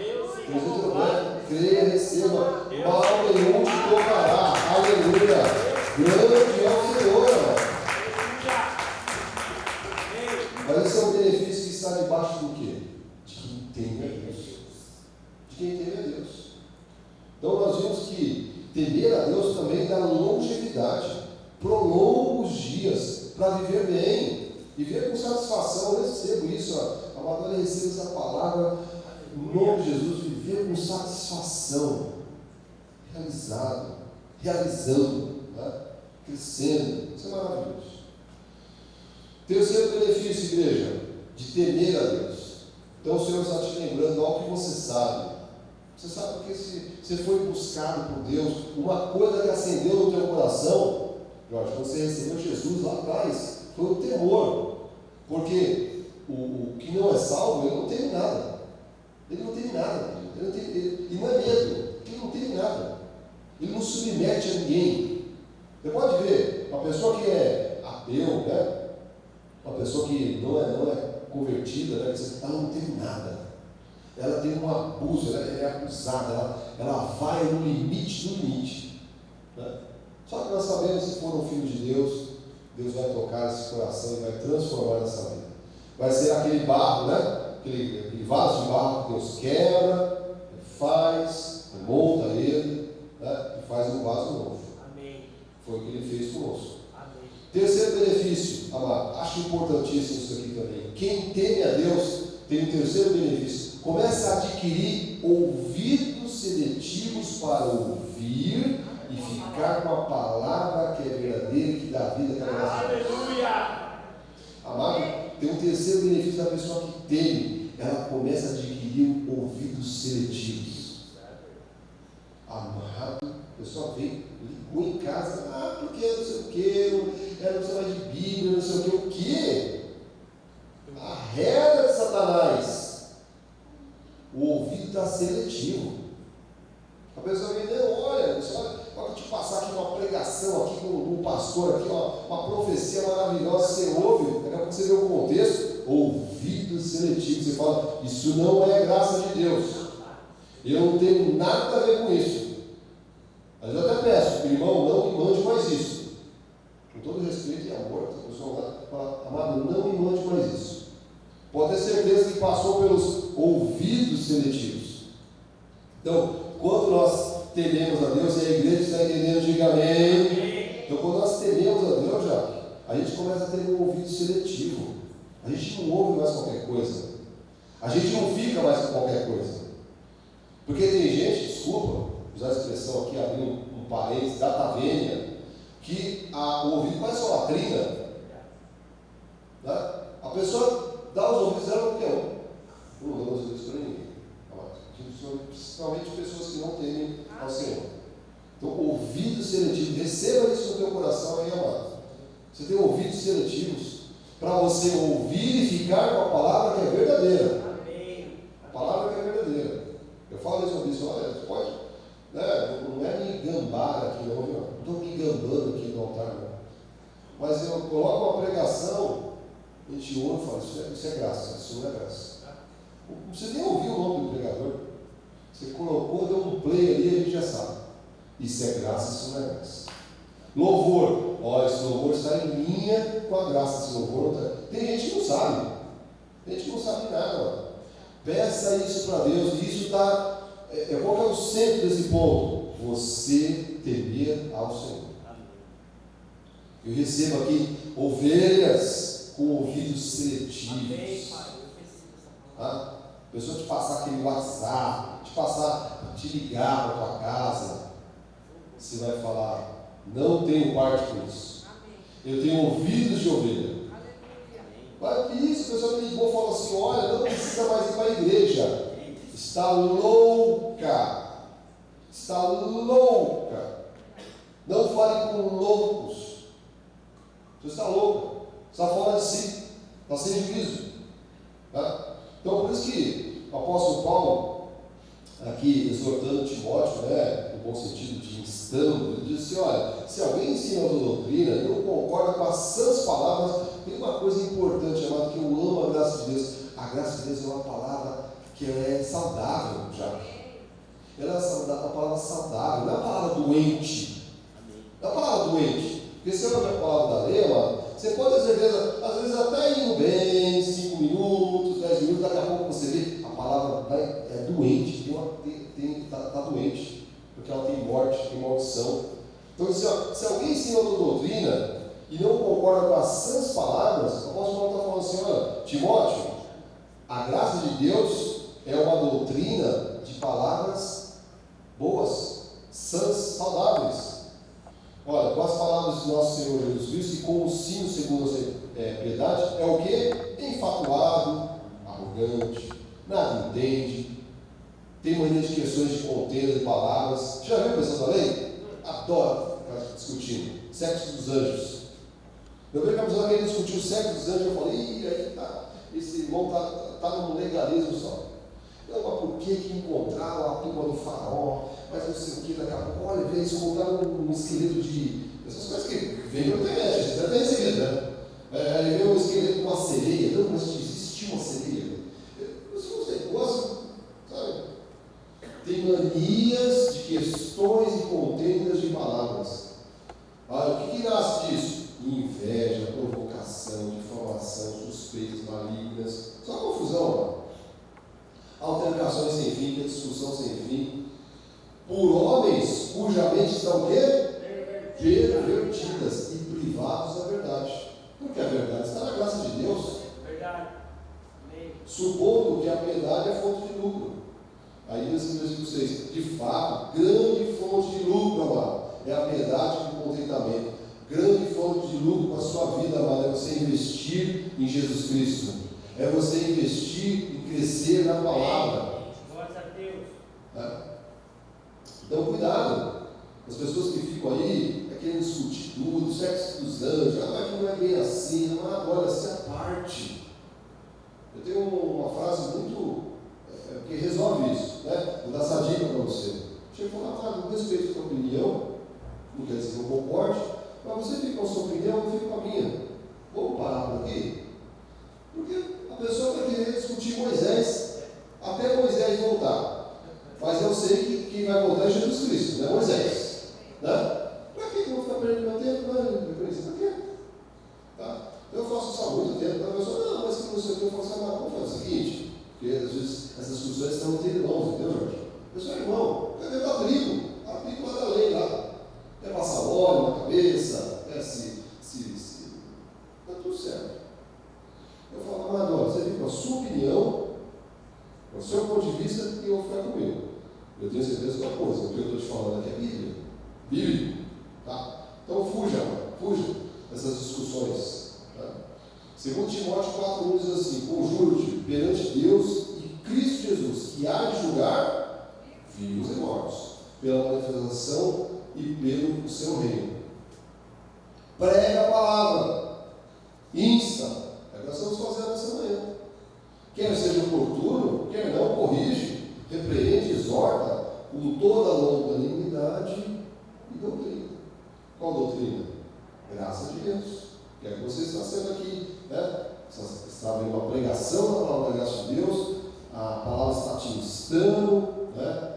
Creia, receba, mal nenhum te tocará. Aleluia. Grande é o Senhor. Mas esse é um benefício que está debaixo do quê? De quem teme a Deus. De quem teme a Deus. Então nós vimos que temer a Deus também dá longevidade, prolonga os dias para viver bem, viver com satisfação. Eu recebo isso, a Madonna recebe essa palavra em nome de Jesus: viver com satisfação, realizando, né? Crescendo. Isso é maravilhoso. Terceiro benefício, igreja, de temer a Deus. Então o Senhor está te lembrando algo que você sabe. Você sabe porque você foi buscado por Deus, uma coisa que acendeu no teu coração, Jorge, quando você recebeu Jesus lá atrás, foi o temor. Porque o que não é salvo, ele não tem nada. Ele não tem nada. E não é medo, ele não tem nada. Ele não submete a ninguém. Você pode ver, uma pessoa que é ateu, né? Uma pessoa que não é convertida, né? Ela não tem nada. Ela tem um abuso, ela é acusada, ela vai no limite do limite. Né? Só que nós sabemos, se for um filho de Deus, Deus vai tocar esse coração e vai transformar essa vida. Vai ser aquele barro, né? Aquele vaso de barro que Deus quebra, faz, monta ele, né? E faz um vaso novo. Amém. Foi o que ele fez conosco. Terceiro benefício, amado, acho importantíssimo isso aqui também. Quem teme a Deus tem um terceiro benefício. Começa a adquirir ouvidos seletivos para ouvir e ficar com a palavra que é verdadeira e que dá vida a cada nação. Aleluia! Amado, tem um terceiro benefício da pessoa que teme. Ela começa a adquirir ouvidos seletivos. Amado, a pessoa veio, ligou em casa, porque não sei o que, não sei mais de Bíblia, não sei o que. A regra de Satanás. O ouvido está seletivo. A pessoa vem dizendo, olha, pode te passar aqui uma pregação aqui com um pastor, aqui, uma profecia maravilhosa, você ouve, daqui a pouco você vê o contexto, ouvido seletivo, você fala, isso não é graça de Deus. Eu não tenho nada a ver com isso. Mas eu até peço, irmão, não me mande mais isso. Com todo respeito e amor, a pessoa fala, amado, não me mande mais isso. Pode ter certeza que passou pelos ouvidos seletivos. Então, quando nós tememos a Deus, e a igreja está entendendo, diga amém. Então, quando nós tememos a Deus, já, a gente começa a ter um ouvido seletivo. A gente não ouve mais qualquer coisa. A gente não fica mais com qualquer coisa. Porque tem gente, desculpa, usar a expressão aqui, abrir um parênteses, data vênia, que o ouvido parece uma latrina. Né? A pessoa dá os ouvidos dela porque não dá os ouvidos para ninguém. Principalmente pessoas que não temem ao Senhor. Então, ouvidos seletivos, receba isso no teu coração aí, amado. Você tem ouvidos seletivos para você ouvir e ficar com a palavra que é verdadeira. A palavra que é verdadeira. Eu falo sobre isso, olha, você pode, né? Não é me gambar aqui, não estou me gambando aqui no altar, não. Mas eu coloco uma pregação, a gente ouve e fala, isso é graça, isso não é graça. Você nem ouviu o nome do pregador. Você colocou, deu um play ali, a gente já sabe. Isso é graça, isso não é graça. Louvor, olha, esse louvor está em linha com a graça, esse louvor não está. Tem gente que não sabe. Tem gente que não sabe nada. Ó. Peça isso para Deus, e isso está. Qual que é o centro desse ponto? Você temer ao Senhor. Eu recebo aqui ovelhas com ouvidos seletivos. Tá? A pessoa te passar aquele WhatsApp, te ligar para a tua casa, você vai falar, não tenho parte com isso. Eu tenho ouvidos de ovelha. Mas que isso, a pessoa me ligou e falou assim, olha, não precisa mais ir para a igreja. Está louca. Está louca. Não fale com loucos. Você está louca. Está fora de si. Está sem juízo. Tá? Então, por isso que o apóstolo Paulo, aqui exortando Timóteo, né, no bom sentido de instando, ele diz assim, olha, se alguém ensina outra doutrina e não concorda com as sãs palavras, tem uma coisa importante, chamada que eu amo a graça de Deus. A graça de Deus é uma palavra que ela é saudável, já. Ela é uma palavra saudável, não é uma palavra doente. Não é uma palavra doente. Porque se eu não a palavra da lei, você pode ter certeza, às vezes até indo bem, 5 minutos, 10 minutos, daqui a pouco você vê, a palavra é doente, está doente, porque ela tem morte, tem maldição. Então, se alguém ensina outra doutrina e não concorda com as sãs palavras, o apóstolo Paulo está falando assim, olha, Timóteo, a graça de Deus é uma doutrina de palavras boas, sãs, saudáveis. Olha, com as palavras do nosso Senhor Jesus Cristo e com o ensino segundo a piedade, é o que? Enfatuado, arrogante, nada entende, tem mania de questões de contenda de palavras. Já viu a pessoa da lei? Adora ficar discutindo sexo dos anjos. Eu vejo que a pessoa queria discutir o sexo dos anjos, eu falei, aí tá, esse irmão está no legalismo só. Não, mas por que encontraram a tumba do faraó? Mas não sei o que, daqui a pouco, olha, eles encontraram um esqueleto de. Essas coisas que vem na internet, você deve ter recebido, né? Aí veio um esqueleto com uma sereia. Não, mas existiu uma sereia. Isso não negócio, sabe? Tem manias de questões e contendas de palavras. Olha, o que nasce disso? Inveja, provocação, difamação, suspeitas malignas. Só confusão, mano. Altercações sem fim, discussão sem fim, por homens cuja mente está o quê? pervertidas e privados da verdade. Porque a verdade está na graça de Deus. Supondo que a piedade é fonte de lucro. Aí nesse versículo 6, de fato, grande fonte de lucro, amado, é a piedade e o contentamento. Grande fonte de lucro para a sua vida, amado, é você investir em Jesus Cristo. É você investir e crescer na palavra. Glória a Deus. Então, cuidado. As pessoas que ficam aí querendo discutir tudo, sexo dos anjos, mas não é bem assim, não é agora, se a parte. Eu tenho uma frase muito que resolve isso, né? Vou dar essa dica para você. Chega e fala, não respeito a sua opinião, não quer dizer que eu concorde, mas você fica com a sua opinião, eu fico com a minha. Vamos parar por aqui? Porque a pessoa vai querer discutir Moisés, até Moisés voltar. Mas eu sei que quem vai voltar é Jesus Cristo, não é Moisés. Né? Para que eu vou ficar perdendo meu tempo? Para quê? Tá? Eu faço isso há muito tempo, a pessoa, não, mas que não sei o que, eu faço, vamos fazer o seguinte, porque às vezes essas discussões estão entre irmãos, entendeu, Jorge? Eu sou irmão, quer ver para trigo, a trigo lá da lei lá. Quer passar óleo na cabeça, quer tá tudo certo. Eu falo, mas agora, você fica com a sua opinião, com o seu ponto de vista, e eu vou ficar com o meu. Eu tenho certeza de uma coisa, o que eu estou te falando aqui é Bíblia. Bíblia. Tá? Então fuja dessas discussões. Tá? Segundo Timóteo 4,1 diz assim, conjuro-te perante Deus e Cristo Jesus, que há de julgar vivos e mortos, pela manifestação e pelo seu reino. Prega a palavra, insta, é o que nós estamos fazendo essa manhã. Quer seja oportuno, quer não, corrige, repreende, exorta, com toda a longanimidade e doutrina. Qual doutrina? Graça de Deus. Que é que você está sendo aqui, né? Você está em uma pregação da palavra da graça de Deus, a palavra está te instando, né?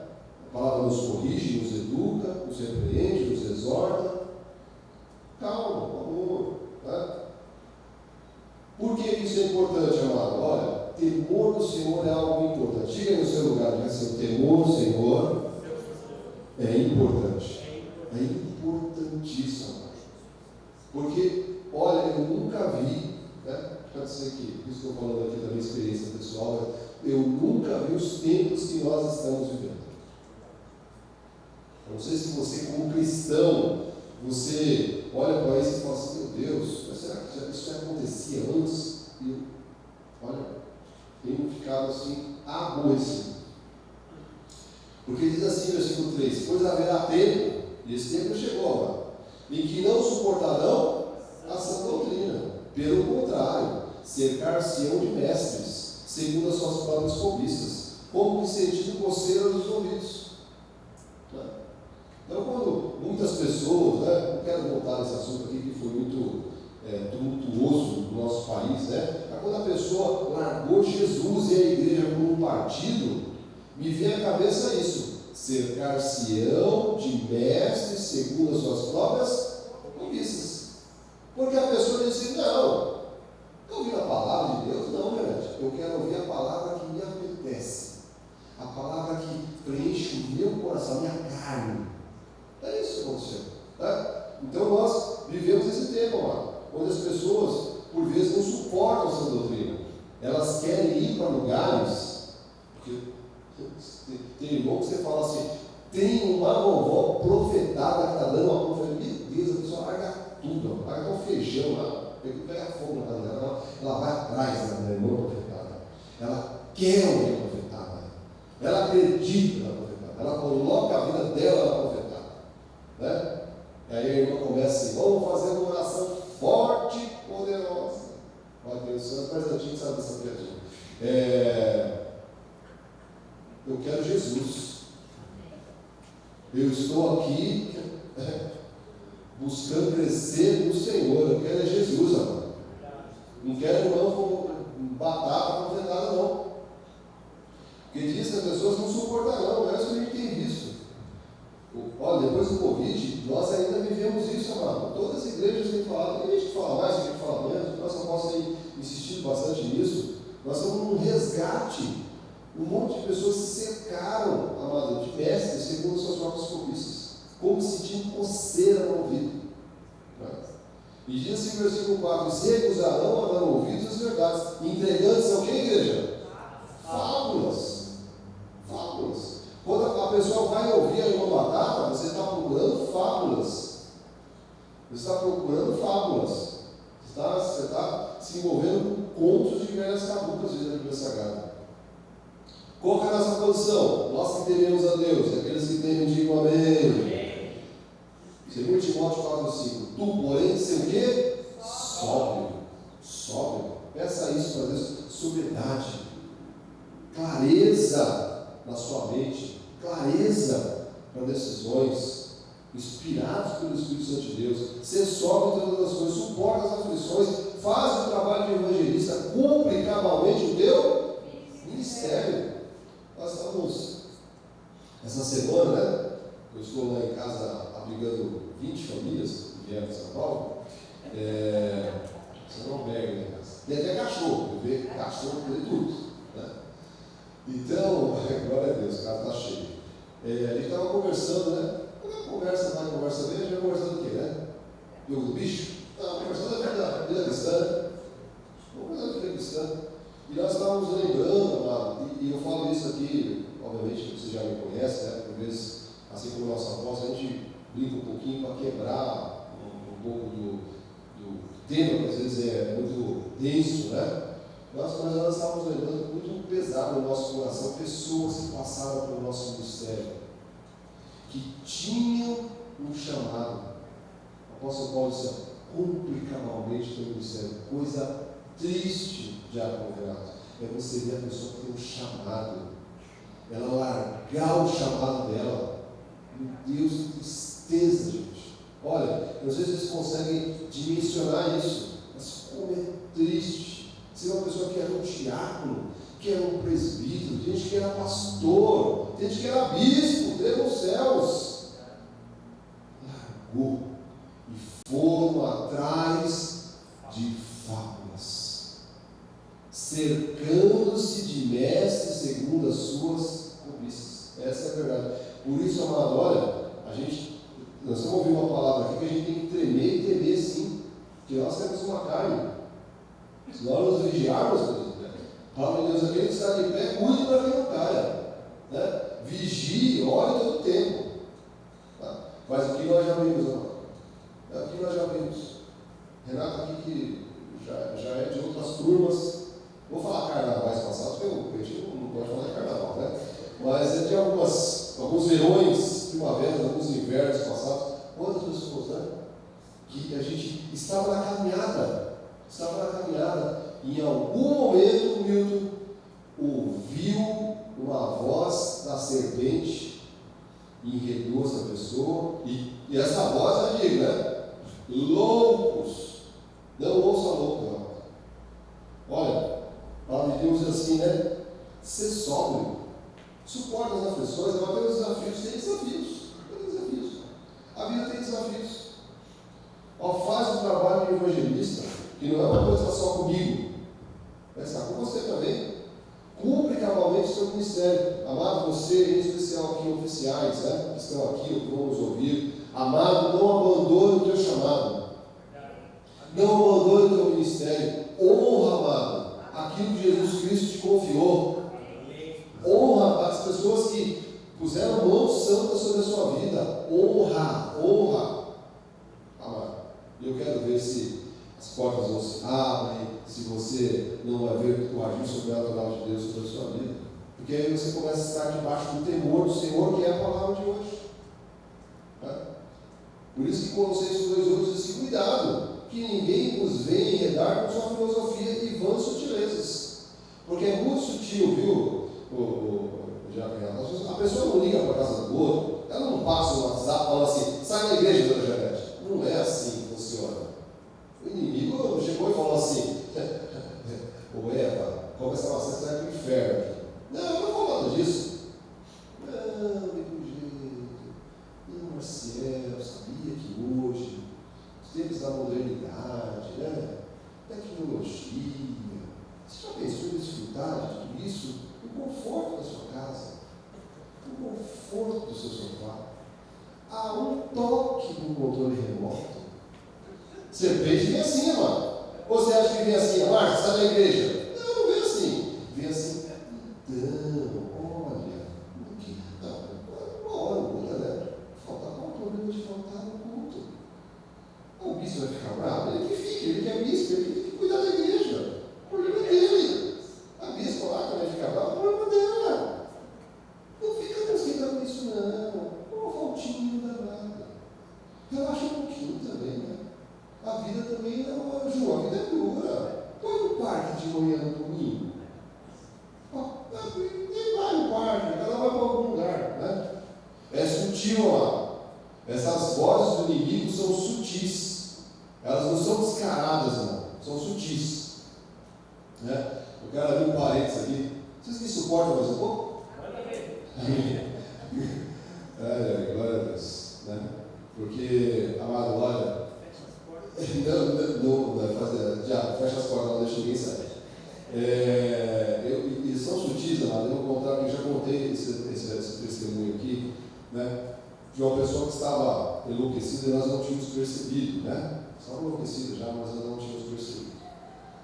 A palavra nos corrige, nos educa, nos repreende, nos exorta. Calma, amor. Né? Por que isso é importante, amado? Olha, temor do Senhor é algo importante. Diga aí no seu lugar, diga assim, o temor do Senhor é importante. É importantíssimo. Porque, olha, eu nunca vi, né? Pode ser que, isso que eu estou falando aqui da minha experiência pessoal, eu nunca vi os tempos que nós estamos vivendo. Eu não sei se você, como cristão, você olha para isso e fala assim, meu Deus, mas será que isso já acontecia antes? E olha, tenho ficado assim, aborrecido. Porque diz assim, versículo 3, pois haverá tempo, e esse tempo chegou agora, em que não suportarão a sã doutrina. Pelo contrário, cercar-se-ão de mestres, segundo as suas próprias cobiças, como que sentindo coceira nos ouvidos. Então, quando muitas pessoas, né, não quero voltar nesse assunto aqui que foi muito tumultuoso no nosso país, né, mas quando a pessoa largou Jesus e a igreja como um partido, me vem à cabeça isso: cercar-se-ão de mestres segundo as suas próprias cobiças. Porque a pessoa diz assim, não, eu ouvi a palavra de Deus, não, gente, eu quero ouvir a palavra que me apetece, a palavra que preenche o meu coração, a minha carne. É isso que aconteceu. Né? Então nós vivemos esse tempo, amado, onde as pessoas, por vezes, não suportam essa doutrina. Elas querem ir para lugares, porque tem irmão que você fala assim, tem uma vovó profetada que está dando uma profetada, meu Deus, a pessoa larga tudo, larga um feijão lá, pega fogo na casa dela, ela vai atrás da irmã profetada, ela quer ouvir a profetada, ela acredita na profetada, ela coloca a vida dela na profetada. Né? E aí a irmã começa assim, vamos fazer uma oração forte e poderosa. Olha, Deus, os mais antigos sabem dessa piadinha. Eu quero Jesus. Eu estou aqui buscando crescer no Senhor. Eu quero Jesus, amor. Não quero não batata profetada, não. Porque diz que as pessoas não suportarão, não é isso que a gente tem visto. Olha, depois do Covid, nós ainda vivemos isso, amado. Todas as igrejas têm falado, tem gente que fala mais, tem gente que fala menos, nós não posso ter insistido bastante nisso. Nós estamos num resgate. Um monte de pessoas se cercaram, amado, de mestres segundo suas próprias cobiças. como sentindo coceira no ouvido. E diz assim no versículo 4: se recusarão a dar ouvidos às verdades, entregando-se ao que, igreja? Fábulas. Fábulas. Quando a pessoa vai ouvir a Irmã Batata, você está procurando fábulas. Você está procurando fábulas. Você está se envolvendo com contos de velhas caducas, diz a Bíblia Sagrada. Qual que é a nossa posição? Nós que tememos a Deus, e aqueles que temem digam amém. 2 Timóteo 4,5. Tu, porém, ser o quê? Sóbrio. Sóbrio. Peça isso para Deus. Sobriedade. Clareza na sua mente. Clareza para decisões. Inspirados pelo Espírito Santo de Deus. Ser sóbrio em todas as coisas. Suporta as aflições. Faz o trabalho de evangelista. Cumpre cabalmente o teu ministério. Nós estamos essa semana, né? Eu estou lá em casa abrigando 20 famílias que vieram de São Paulo. Você não pega em casa. Tem até cachorro, eu vejo cachorro de tudo. Né? Então, glória a Deus, a casa está cheia. A gente estava conversando, né? Conversa vai, conversa vem, a gente vai conversando o quê, né? Jogo do bicho? Não, conversando da vida cristã, né? Vamos conversando da vida cristã. E nós estávamos lembrando, amado, e eu falo isso aqui, obviamente você já me conhece, né? Por vezes, assim como a nossa voz, a gente brinca um pouquinho para quebrar um pouco do tema, que às vezes é muito denso, né? Nós estávamos lembrando muito pesado no nosso coração, pessoas que passaram pelo nosso ministério, que tinham um chamado. O apóstolo Paulo disse: cumpre cabalmente o teu ministério. Coisa triste, Diácono Renato, é você ver a pessoa que tem um chamado, ela largar o chamado dela. Meu Deus, que tristeza, gente. Olha, eu não sei se vocês conseguem dimensionar isso, mas como é triste. Se é uma pessoa que era um diácono, que era um presbítero, tem gente que era pastor, tem gente que era bispo, Deus nos céus, largou e foram atrás de fábulas, cercando-se de mestres segundo as suas cobiças. Essa é a verdade. Por isso, amado, olha, nós estamos ouvindo uma palavra aqui que a gente tem que tremer e temer sim, porque nós temos uma carne. Se nós nos vigiarmos, a palavra de Deus, aquele que está de pé, cuide para que não caia. Né? Vigie, ore todo o tempo. Tá? Mas o que nós já vimos, amado? É o que nós já vimos. Renato aqui que já é de outras turmas. Vou falar carnavais passados, porque a gente não pode falar de carnaval, né? Mas é de alguns verões, primaveras, alguns invernos passados. Quantas pessoas, né? Que a gente estava na caminhada. E em algum momento o Milton ouviu uma voz da serpente e enredou essa pessoa. E essa voz, eu digo, né? Loucos. Não ouça louco, não. Olha, a palavra de Deus diz assim, né? Ser sóbrio. Suporta as aflições, nós temos desafios, tem desafios. A vida tem desafios. Faz o trabalho de evangelista, que não é uma coisa só comigo, mas está com você também. Cumpre cabalmente o seu ministério. Amado, você, em especial aqui, oficiais, né, que estão aqui, ou que vão nos ouvir. Amado, não abandone o teu chamado. Não abandone o teu ministério. Honra, amado, aquilo que Jesus Cristo te confiou. Honra as pessoas que puseram mãos santas sobre a sua vida. Honra. Amado, eu quero ver se as portas não se abrem, se você não vai ver o agir sobrenatural de Deus sobre a sua vida. Porque aí você começa a estar debaixo do temor do Senhor, que é a palavra de hoje. Tá? Por isso que Colossenses 2:8 diz assim: cuidado, que ninguém vos venha enredar com sua filosofia e vãs sutilezas. Porque é muito sutil, viu? A pessoa não liga para a casa do outro, ela não passa no WhatsApp e fala assim: sai da igreja, dona Janete. Não é assim que funciona. O inimigo chegou e falou assim: ô Eva, como essa maçã você vai para o inferno aqui. Não, eu não estou falando disso. Não, meu jeito. Não, Marcelo, sabia que hoje, os tempos da modernidade, né? Tecnologia. Você já pensou em desfrutar de tudo isso? O conforto da sua casa, o conforto do seu sofá, a um toque do controle remoto. Serpente vem assim, mano. Ou você acha que vem assim, Marcos, sai da igreja? Não, não vem assim. Vem assim, então, olha, uma hora ou outra, né? Falta controle, de faltar no culto. O bispo vai ficar bravo? Ele que fique, ele que é bispo, ele que tem que cuidar da igreja. O problema é dele. A bispa lá também fica brava, o problema dela. Não fica consciente com isso, não. Uma voltinha não dá nada. Relaxa um pouquinho também, né? A vida também não é, Ju, a vida é dura. Põe no parque de manhã no domingo. Nem vai no parque, cada um vai para algum lugar, né? É sutil lá. Essas vozes do inimigo são sutis. Elas não são descaradas, não. São sutis. Né? Eu quero abrir um parênteses aqui. Vocês me suportam mais um pouco? Glória a Deus. Né? Porque, amado, olha. Não, já fecha as portas, não deixa ninguém sair. E são sutis, amado. Eu já contei esse testemunho aqui, né? De uma pessoa que estava enlouquecida e nós não tínhamos percebido, né? Estava enlouquecida já, mas nós não tínhamos percebido.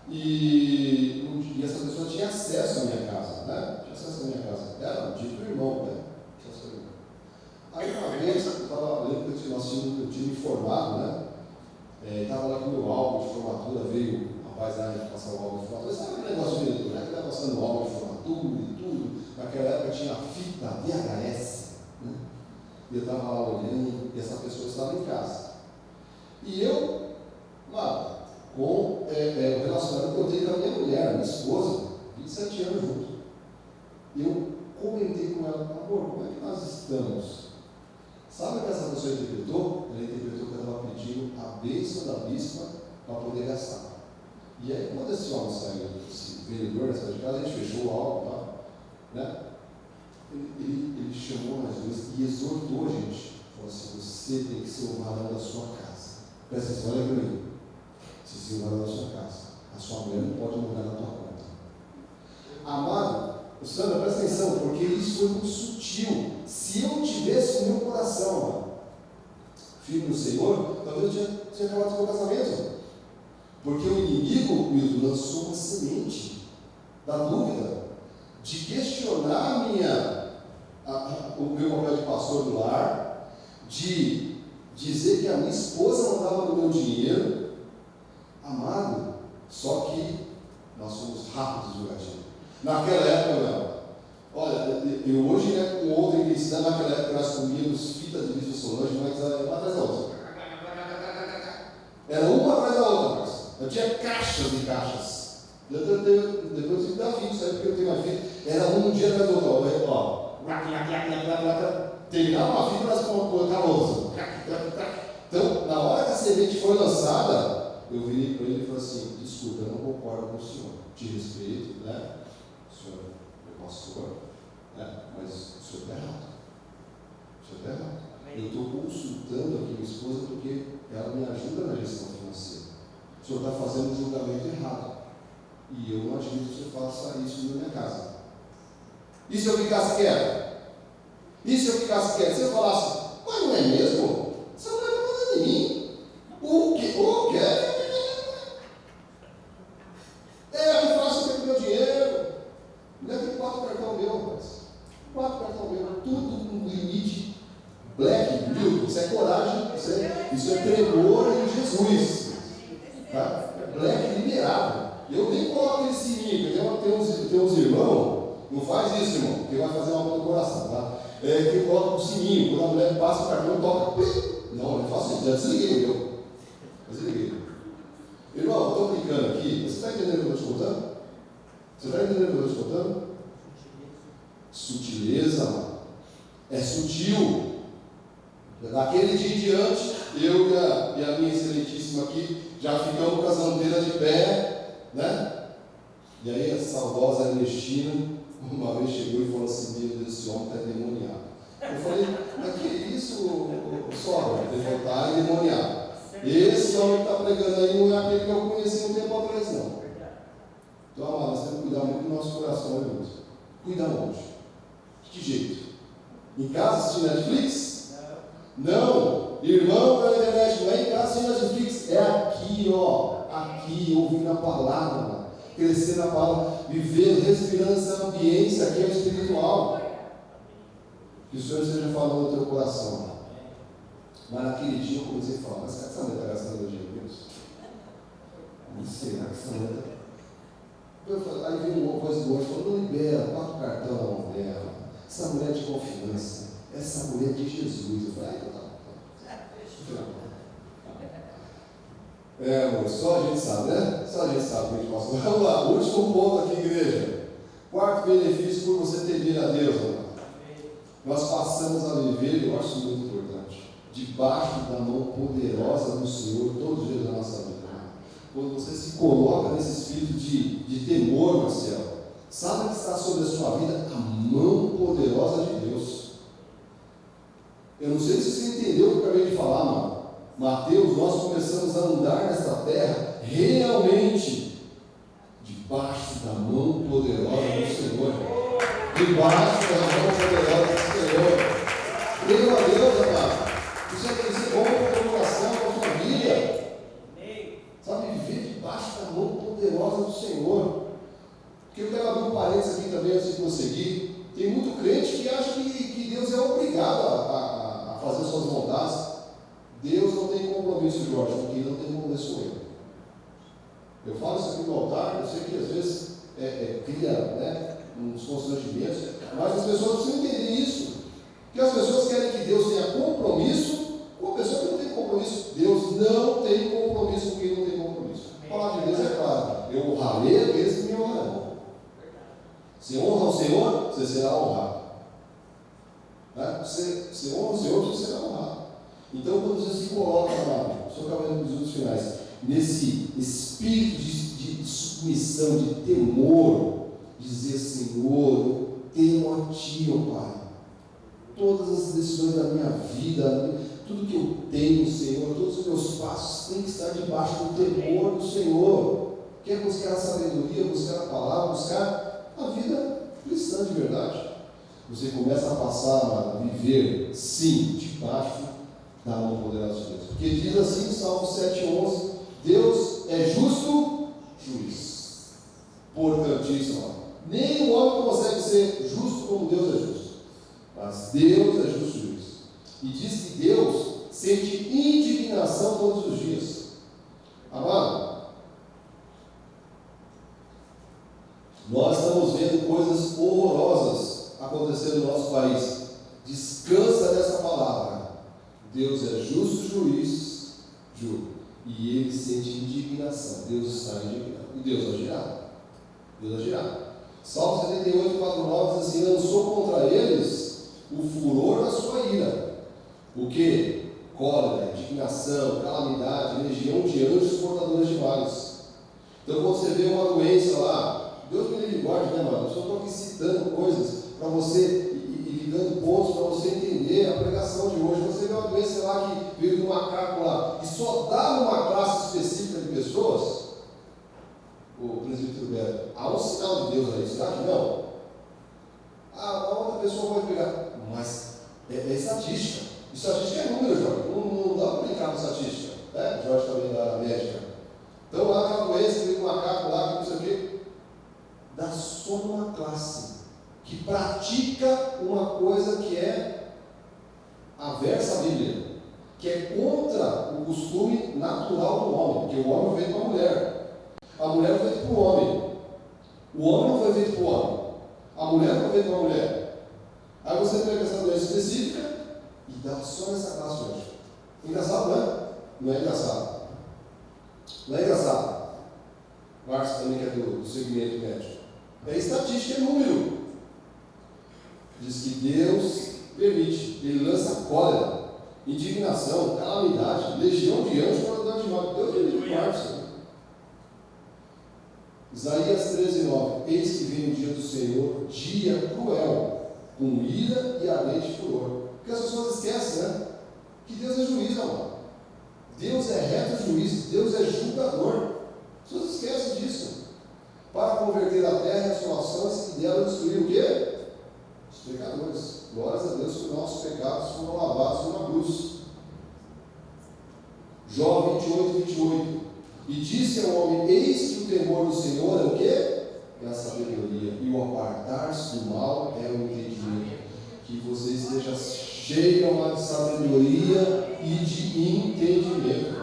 E essa pessoa tinha acesso à minha casa, né? Tinha acesso à minha casa. Era dito irmão, né? Aí uma vez, eu lembro que nós tínhamos informado, né? Estava lá com o meu álbum de formatura, veio o rapaz lá de passar o álbum de formatura. Sabe aquele negócio de leitura, né? Que estava passando o álbum de formatura e tudo. Naquela época tinha fita VHS, né? E eu estava lá olhando e essa pessoa estava em casa. E eu, lá, com o relacionamento que eu tenho com a minha mulher, minha esposa, 27 anos juntos. Eu comentei com ela, amor, como é que nós estamos? Sabe o que essa pessoa interpretou? Ela interpretou que ela estava pedindo a bênção da bispa para poder gastar. E aí, quando esse homem saiu, esse vendedor saiu de casa, a gente fechou o álbum, tá? Né? Ele chamou nós dois e exortou a gente. Falou assim: você tem que ser o varão da sua casa. Presta atenção, olha para mim. Você ser o varão da sua casa. A sua mulher não pode morar na tua conta. Amado, Sandra, presta atenção, porque isso foi muito sutil. Se eu tivesse o meu coração, mano, firme no Senhor, talvez eu tinha acabado com o meu casamento. Porque o inimigo, Milton, lançou uma semente da dúvida, de questionar o meu papel de pastor do lar, de dizer que a minha esposa não dava no meu dinheiro. Amado, só que nós somos rápidos no gatilho. Naquela época, não. Olha, eu hoje, né, com outra intensidade, naquela época nós comíamos fitas de Bispo Solange, mas uma atrás da outra. Era uma atrás da outra, mas eu tinha caixas e caixas. Depois eu tive da vida, sabe, porque eu tenho uma fita. Era um dia atrás do outro, ó. Terminava uma fita, nós colocava outra. Então, na hora que a semente foi lançada, eu virei para ele e falei assim: desculpa, eu não concordo com o senhor. Te respeito, né? O senhor é pastor, né? Mas o senhor está errado. O senhor está errado. Eu estou consultando aqui minha esposa porque ela me ajuda na gestão financeira. O senhor está fazendo um julgamento errado. E eu não admito que você faça isso na minha casa. E se eu ficasse quieto? E se eu ficasse quieto? Se eu falasse: mas não é mesmo? Você não vai mandar em mim. O quê? O quê? Que faço com o meu dinheiro. Mulher tem 4 cartões meu, rapaz. 4 cartões meu. Tudo com limite. Black, viu? Isso é coragem. Isso é tremor em Jesus. Tá? Black liberado. Eu nem coloco aquele sininho, porque tem uns irmãos, não faz isso, irmão, porque vai fazer uma mão no coração, tá? Que coloca o sininho, quando a mulher passa o cartão, toca. Não, eu não faço isso, já desliguei, viu? Desliguei. Irmão, eu estou brincando aqui, você está entendendo o que eu estou te contando? Você está entendendo o que eu estou te contando? Sutileza, mano. É sutil. Daquele dia em diante, eu e a minha excelentíssima aqui já ficamos com as anteiras de pé, né? E aí a saudosa Ernestina uma vez chegou e falou assim: meu Deus, esse homem está endemoniado. Eu falei: mas que isso, sogra? Ele falou: está endemoniado. Esse homem que está pregando aí não é aquele que eu conheci um tempo atrás, não. Então, amado, nós temos que cuidar muito do nosso coração, né, irmãos? Cuida onde? De que jeito? Em casa assistindo Netflix? Não, irmão, pela internet, não é em casa sem Netflix, é aqui, ó, aqui, ouvindo a palavra, crescer na palavra, viver, respirando essa ambiência aqui é o espiritual. Que o Senhor esteja falando no teu coração. Mas naquele dia eu comecei a falar, mas será que essa mulher está gastando meu dinheiro mesmo? Não sei, será que essa mulher está... Aí veio uma coisa do outro, falou, não libera, bota o cartão na mão dela. Essa mulher de confiança, essa mulher de Jesus. Eu falei, amor, só a gente sabe, né? Só a gente sabe o que a gente passa. Vamos lá, último ponto aqui, igreja. Quarto benefício por você temer a Deus, amor. Nós passamos a viver, eu acho muito importante, debaixo da mão poderosa do Senhor todos os dias da nossa vida. Quando você se coloca nesse espírito de temor, Marcelo, sabe que está sobre a sua vida a mão poderosa de Deus. Eu não sei se você entendeu o que eu acabei de falar, mano. Mateus, nós começamos a andar nesta terra realmente debaixo da mão poderosa do Senhor. Debaixo da mão poderosa do Senhor. Creio a Deus, amado. Isso é bom para o coração, para a sua vida. Sabe, viver debaixo da mão poderosa do Senhor. Porque eu quero abrir um parênteses aqui também antes de prosseguir. Tem muito crente que acha que Deus é obrigado a fazer suas vontades. Deus não tem compromisso, Jorge, porque Ele não tem compromisso com Ele. Eu falo isso aqui no altar, eu sei que às vezes cria, né, uns constrangimentos, mas as pessoas precisam entender isso. Que as pessoas querem que Deus tenha compromisso com a pessoa que não tem compromisso. Deus não tem compromisso com quem não tem compromisso. A palavra de Deus é clara. Eu honrarei aqueles que me honrarão. Se honra o Senhor, você será honrado. Né? Você honra o Senhor, você será honrado. Então, quando você se coloca lá, só acabando nos minutos finais, nesse espírito de submissão, de temor, dizer, Senhor, eu temo a Ti, ó Pai. Todas as decisões da minha vida, tudo que eu tenho, Senhor, todos os meus passos têm que estar debaixo do temor do Senhor. Quer buscar a sabedoria, buscar a palavra, buscar a vida cristã de verdade. Você começa a passar a viver, sim, debaixo da mão poderosa de Deus. Porque diz assim, Salmo 7,11, Deus é justo juiz. Importantíssimo. Nem o homem consegue ser justo como Deus é justo. Mas Deus é justo juiz. E diz que Deus sente indignação todos os dias. Amado, nós estamos vendo coisas horrorosas acontecendo no nosso país. Descansa dessa palavra. Deus é justo juiz, e Ele sente indignação. Deus está indignado. E Deus agirá. Deus agirá. Salmo 78, 4,9 diz assim: lançou contra eles o furor da sua ira. O que? Cólera, indignação, calamidade, legião de anjos portadores de males. Então, quando você vê uma doença lá, Deus me livre e guarde, né, mano? Eu só estou aqui citando coisas para você e ligando pontos para você entender a pregação de hoje. Você vê uma doença lá que veio do macaco lá e só dá numa classe específica de pessoas. O presbítero Beto, há um sinal de Deus aí, será que não? A outra pessoa pode pegar, mas é estatística. Estatística é número, Jorge. Não dá para brincar com estatística. Né? Jorge também da médica. Então, lá aquela doença, veio do macaco lá, que não sei o quê. Dá só uma classe que pratica uma coisa que é aversa à Bíblia, que é contra o costume natural do homem, porque o homem foi feito para a mulher. A mulher foi feita para o homem. O homem não foi feito para o homem. A mulher foi feita para a mulher. Aí você pega essa doença específica e dá só nessa classe hoje. Engraçado, não é? Não é engraçado. Não é engraçado. Márcio também que é do segmento médico. É estatística, é número. Diz que Deus permite. Ele lança cólera, indignação, calamidade, legião de anjos para de mal. Deus permite, Márcio. Isaías 13,9: eis que vem o dia do Senhor, dia cruel, com ira e ardente furor. Porque as pessoas esquecem, né? Que Deus é juiz, amado. Deus é reto juiz, Deus é julgador. As pessoas esquecem disso. Para converter a terra em assolações e dela destruir o quê? Os pecadores. Glórias a Deus que os nossos pecados foram lavados numa cruz. Jó 28. E disse ao homem: eis que o temor do Senhor é o quê? É a sabedoria, e o apartar-se do mal é o entendimento. Que você esteja cheio de sabedoria e de entendimento.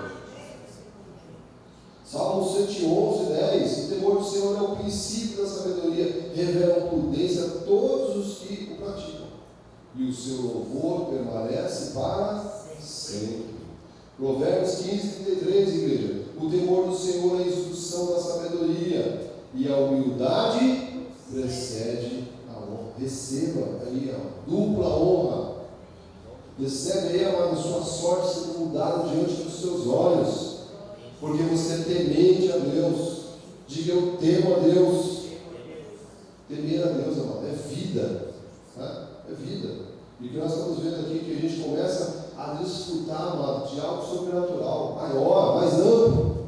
Salmo 111, 10. O temor do Senhor é o princípio da sabedoria, revela prudência a todos os que o praticam, e o seu louvor permanece para sempre. Provérbios 15, 33, igreja. O temor do Senhor é a instrução da sabedoria, e a humildade precede a honra. Receba aí a dupla honra. Recebe aí, amado, sua sorte sendo mudada diante dos seus olhos, porque você é temente a Deus. Diga: eu temo a Deus. Temer a Deus, amado, é vida. Né? É vida. E o que nós estamos vendo aqui, que a gente começa a desfrutar, amado, de algo sobrenatural, maior, mais amplo.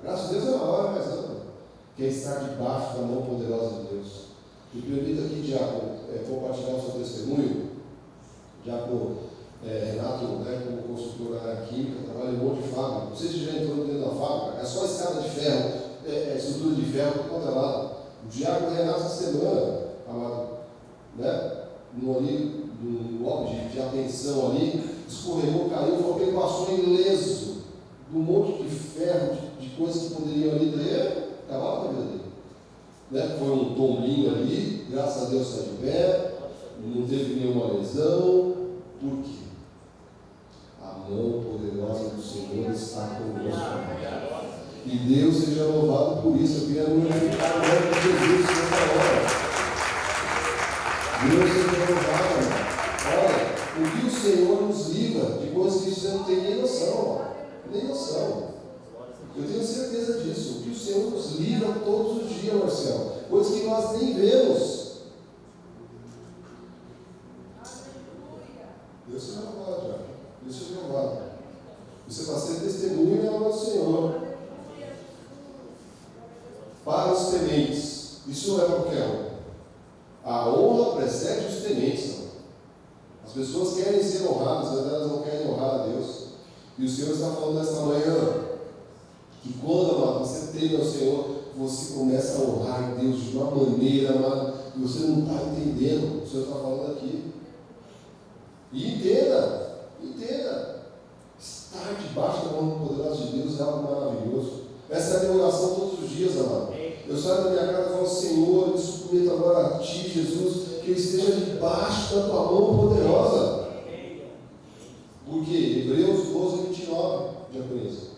Graças a Deus é maior, mais amplo. Que é estar debaixo da mão poderosa de Deus. Me permita aqui, Diácono, compartilhar o seu testemunho. Diácono Renato, né, como consultor na área química, trabalha em um monte de fábrica. Não sei se já entrou dentro da fábrica, é só escada de ferro, estrutura de ferro, por conta lado. O Diácono Renato, essa semana, amado, né, no bloco de atenção ali, escorregou, caiu, falou que ele passou ileso de um monte de ferro, de coisas que poderiam ali ter acabado com a vida dele. Né? Foi um tombinho ali, graças a Deus está de pé, não teve nenhuma lesão. Por quê? A mão poderosa do Senhor está conosco. E Deus seja louvado por isso. Eu queria glorificar o nome de Jesus nessa hora. Deus seja louvado. Olha, o que o Senhor nos livra de coisas que você não tem nem noção. Nem noção. Eu tenho certeza disso. O que o Senhor nos livra todos os dias, Marcelo. Coisas que nós nem vemos. Deus seja louvado, Tiago. Deus seja louvado. Você vai ser testemunho na mão do Senhor. Para os tementes. Isso não é qualquer um. A honra precede os tementes. Não. As pessoas querem ser honradas, mas elas não querem honrar a Deus. E o Senhor está falando nesta manhã que quando, amado, você teme ao Senhor, você começa a honrar Deus de uma maneira, amado, que você não está entendendo. O Senhor está falando aqui. E entenda. Estar debaixo da mão poderosa de Deus é algo maravilhoso. Essa é a minha oração todos os dias, amado. Eu saio da minha casa e falo: Senhor, eu submeto agora a Ti, Jesus, que eu esteja debaixo da Tua mão poderosa. Porque Hebreus 12, 29, já conheço.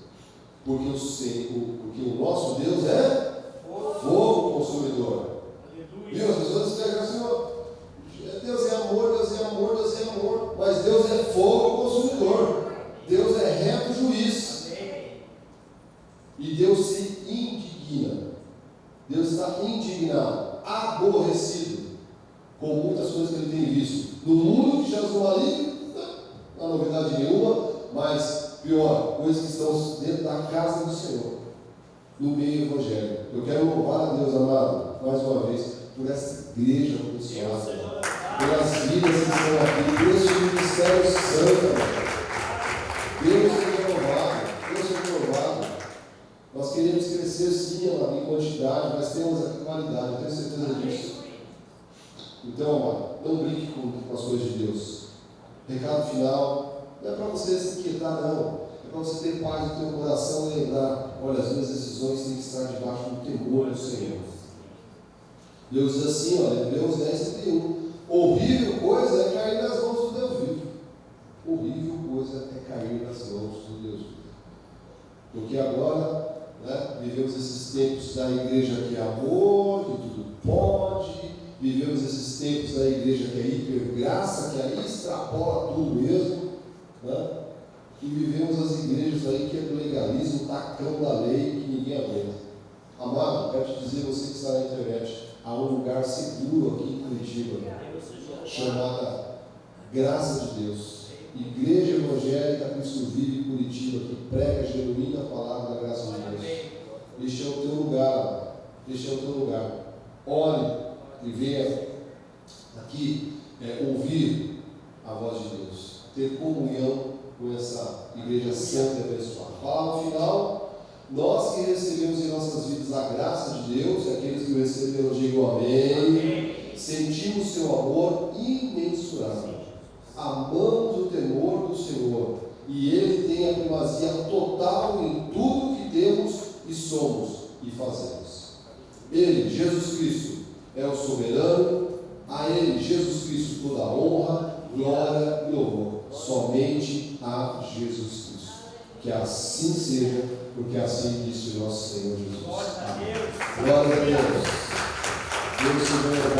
Porque o nosso Deus é fogo consumidor. Viu? As pessoas pegam assim: Deus é amor, Deus é amor, Deus é amor. Mas Deus é fogo consumidor. Deus é reto juiz. E Deus se indigna. Deus está indignado, aborrecido com muitas coisas que ele tem visto no mundo, que já estão ali, não há novidade nenhuma, mas pior, coisas que estão dentro da casa do Senhor, no meio evangélico. Eu quero louvar a Deus, amado, mais uma vez, por essa igreja abençoada, pelas vidas que estão aqui, por esse ministério santo. Deus seja louvado, Deus seja louvado. Nós queremos crescer sim, amado, em quantidade, mas temos aqui qualidade, eu tenho certeza disso. Então, amado, não brinque com as coisas de Deus. Recado final, não é para você se inquietar, não. É para você ter paz no teu coração e lembrar: olha, as minhas decisões têm que estar debaixo do temor do Senhor. Deus diz assim, olha, Hebreus 10, 31. Horrível coisa é cair nas mãos do Deus vivo. Horrível coisa é cair nas mãos do Deus vivo. Porque agora, né, vivemos esses tempos da igreja que é amor, que tudo pode, vivemos esses tempos da igreja que é hipergraça, que aí extrapola tudo mesmo, né? E vivemos as igrejas aí que é do legalismo, tacão da lei, que ninguém aguenta. Amado, quero te dizer, você que está na internet, há um lugar seguro aqui em Curitiba, chamada Graça de Deus, Igreja Evangélica Cristo Vive Curitiba, que prega a genuína palavra da graça de Deus. Este é o teu lugar, este é o teu lugar. Ore e venha aqui ouvir a voz de Deus. ter comunhão com essa igreja santa e abençoada. Palavra final, nós que recebemos em nossas vidas a graça de Deus, e aqueles que o receberam, digam amém. Sentimos seu amor imensurável. Amamos o temor do Senhor, e Ele tem a primazia total em tudo que temos e somos e fazemos. Ele, Jesus Cristo, é o soberano. A Ele, Jesus Cristo, toda a honra, glória e louvor. Somente a Jesus Cristo. Que assim seja, porque assim disse o nosso Senhor Jesus. Glória a Deus. Deus se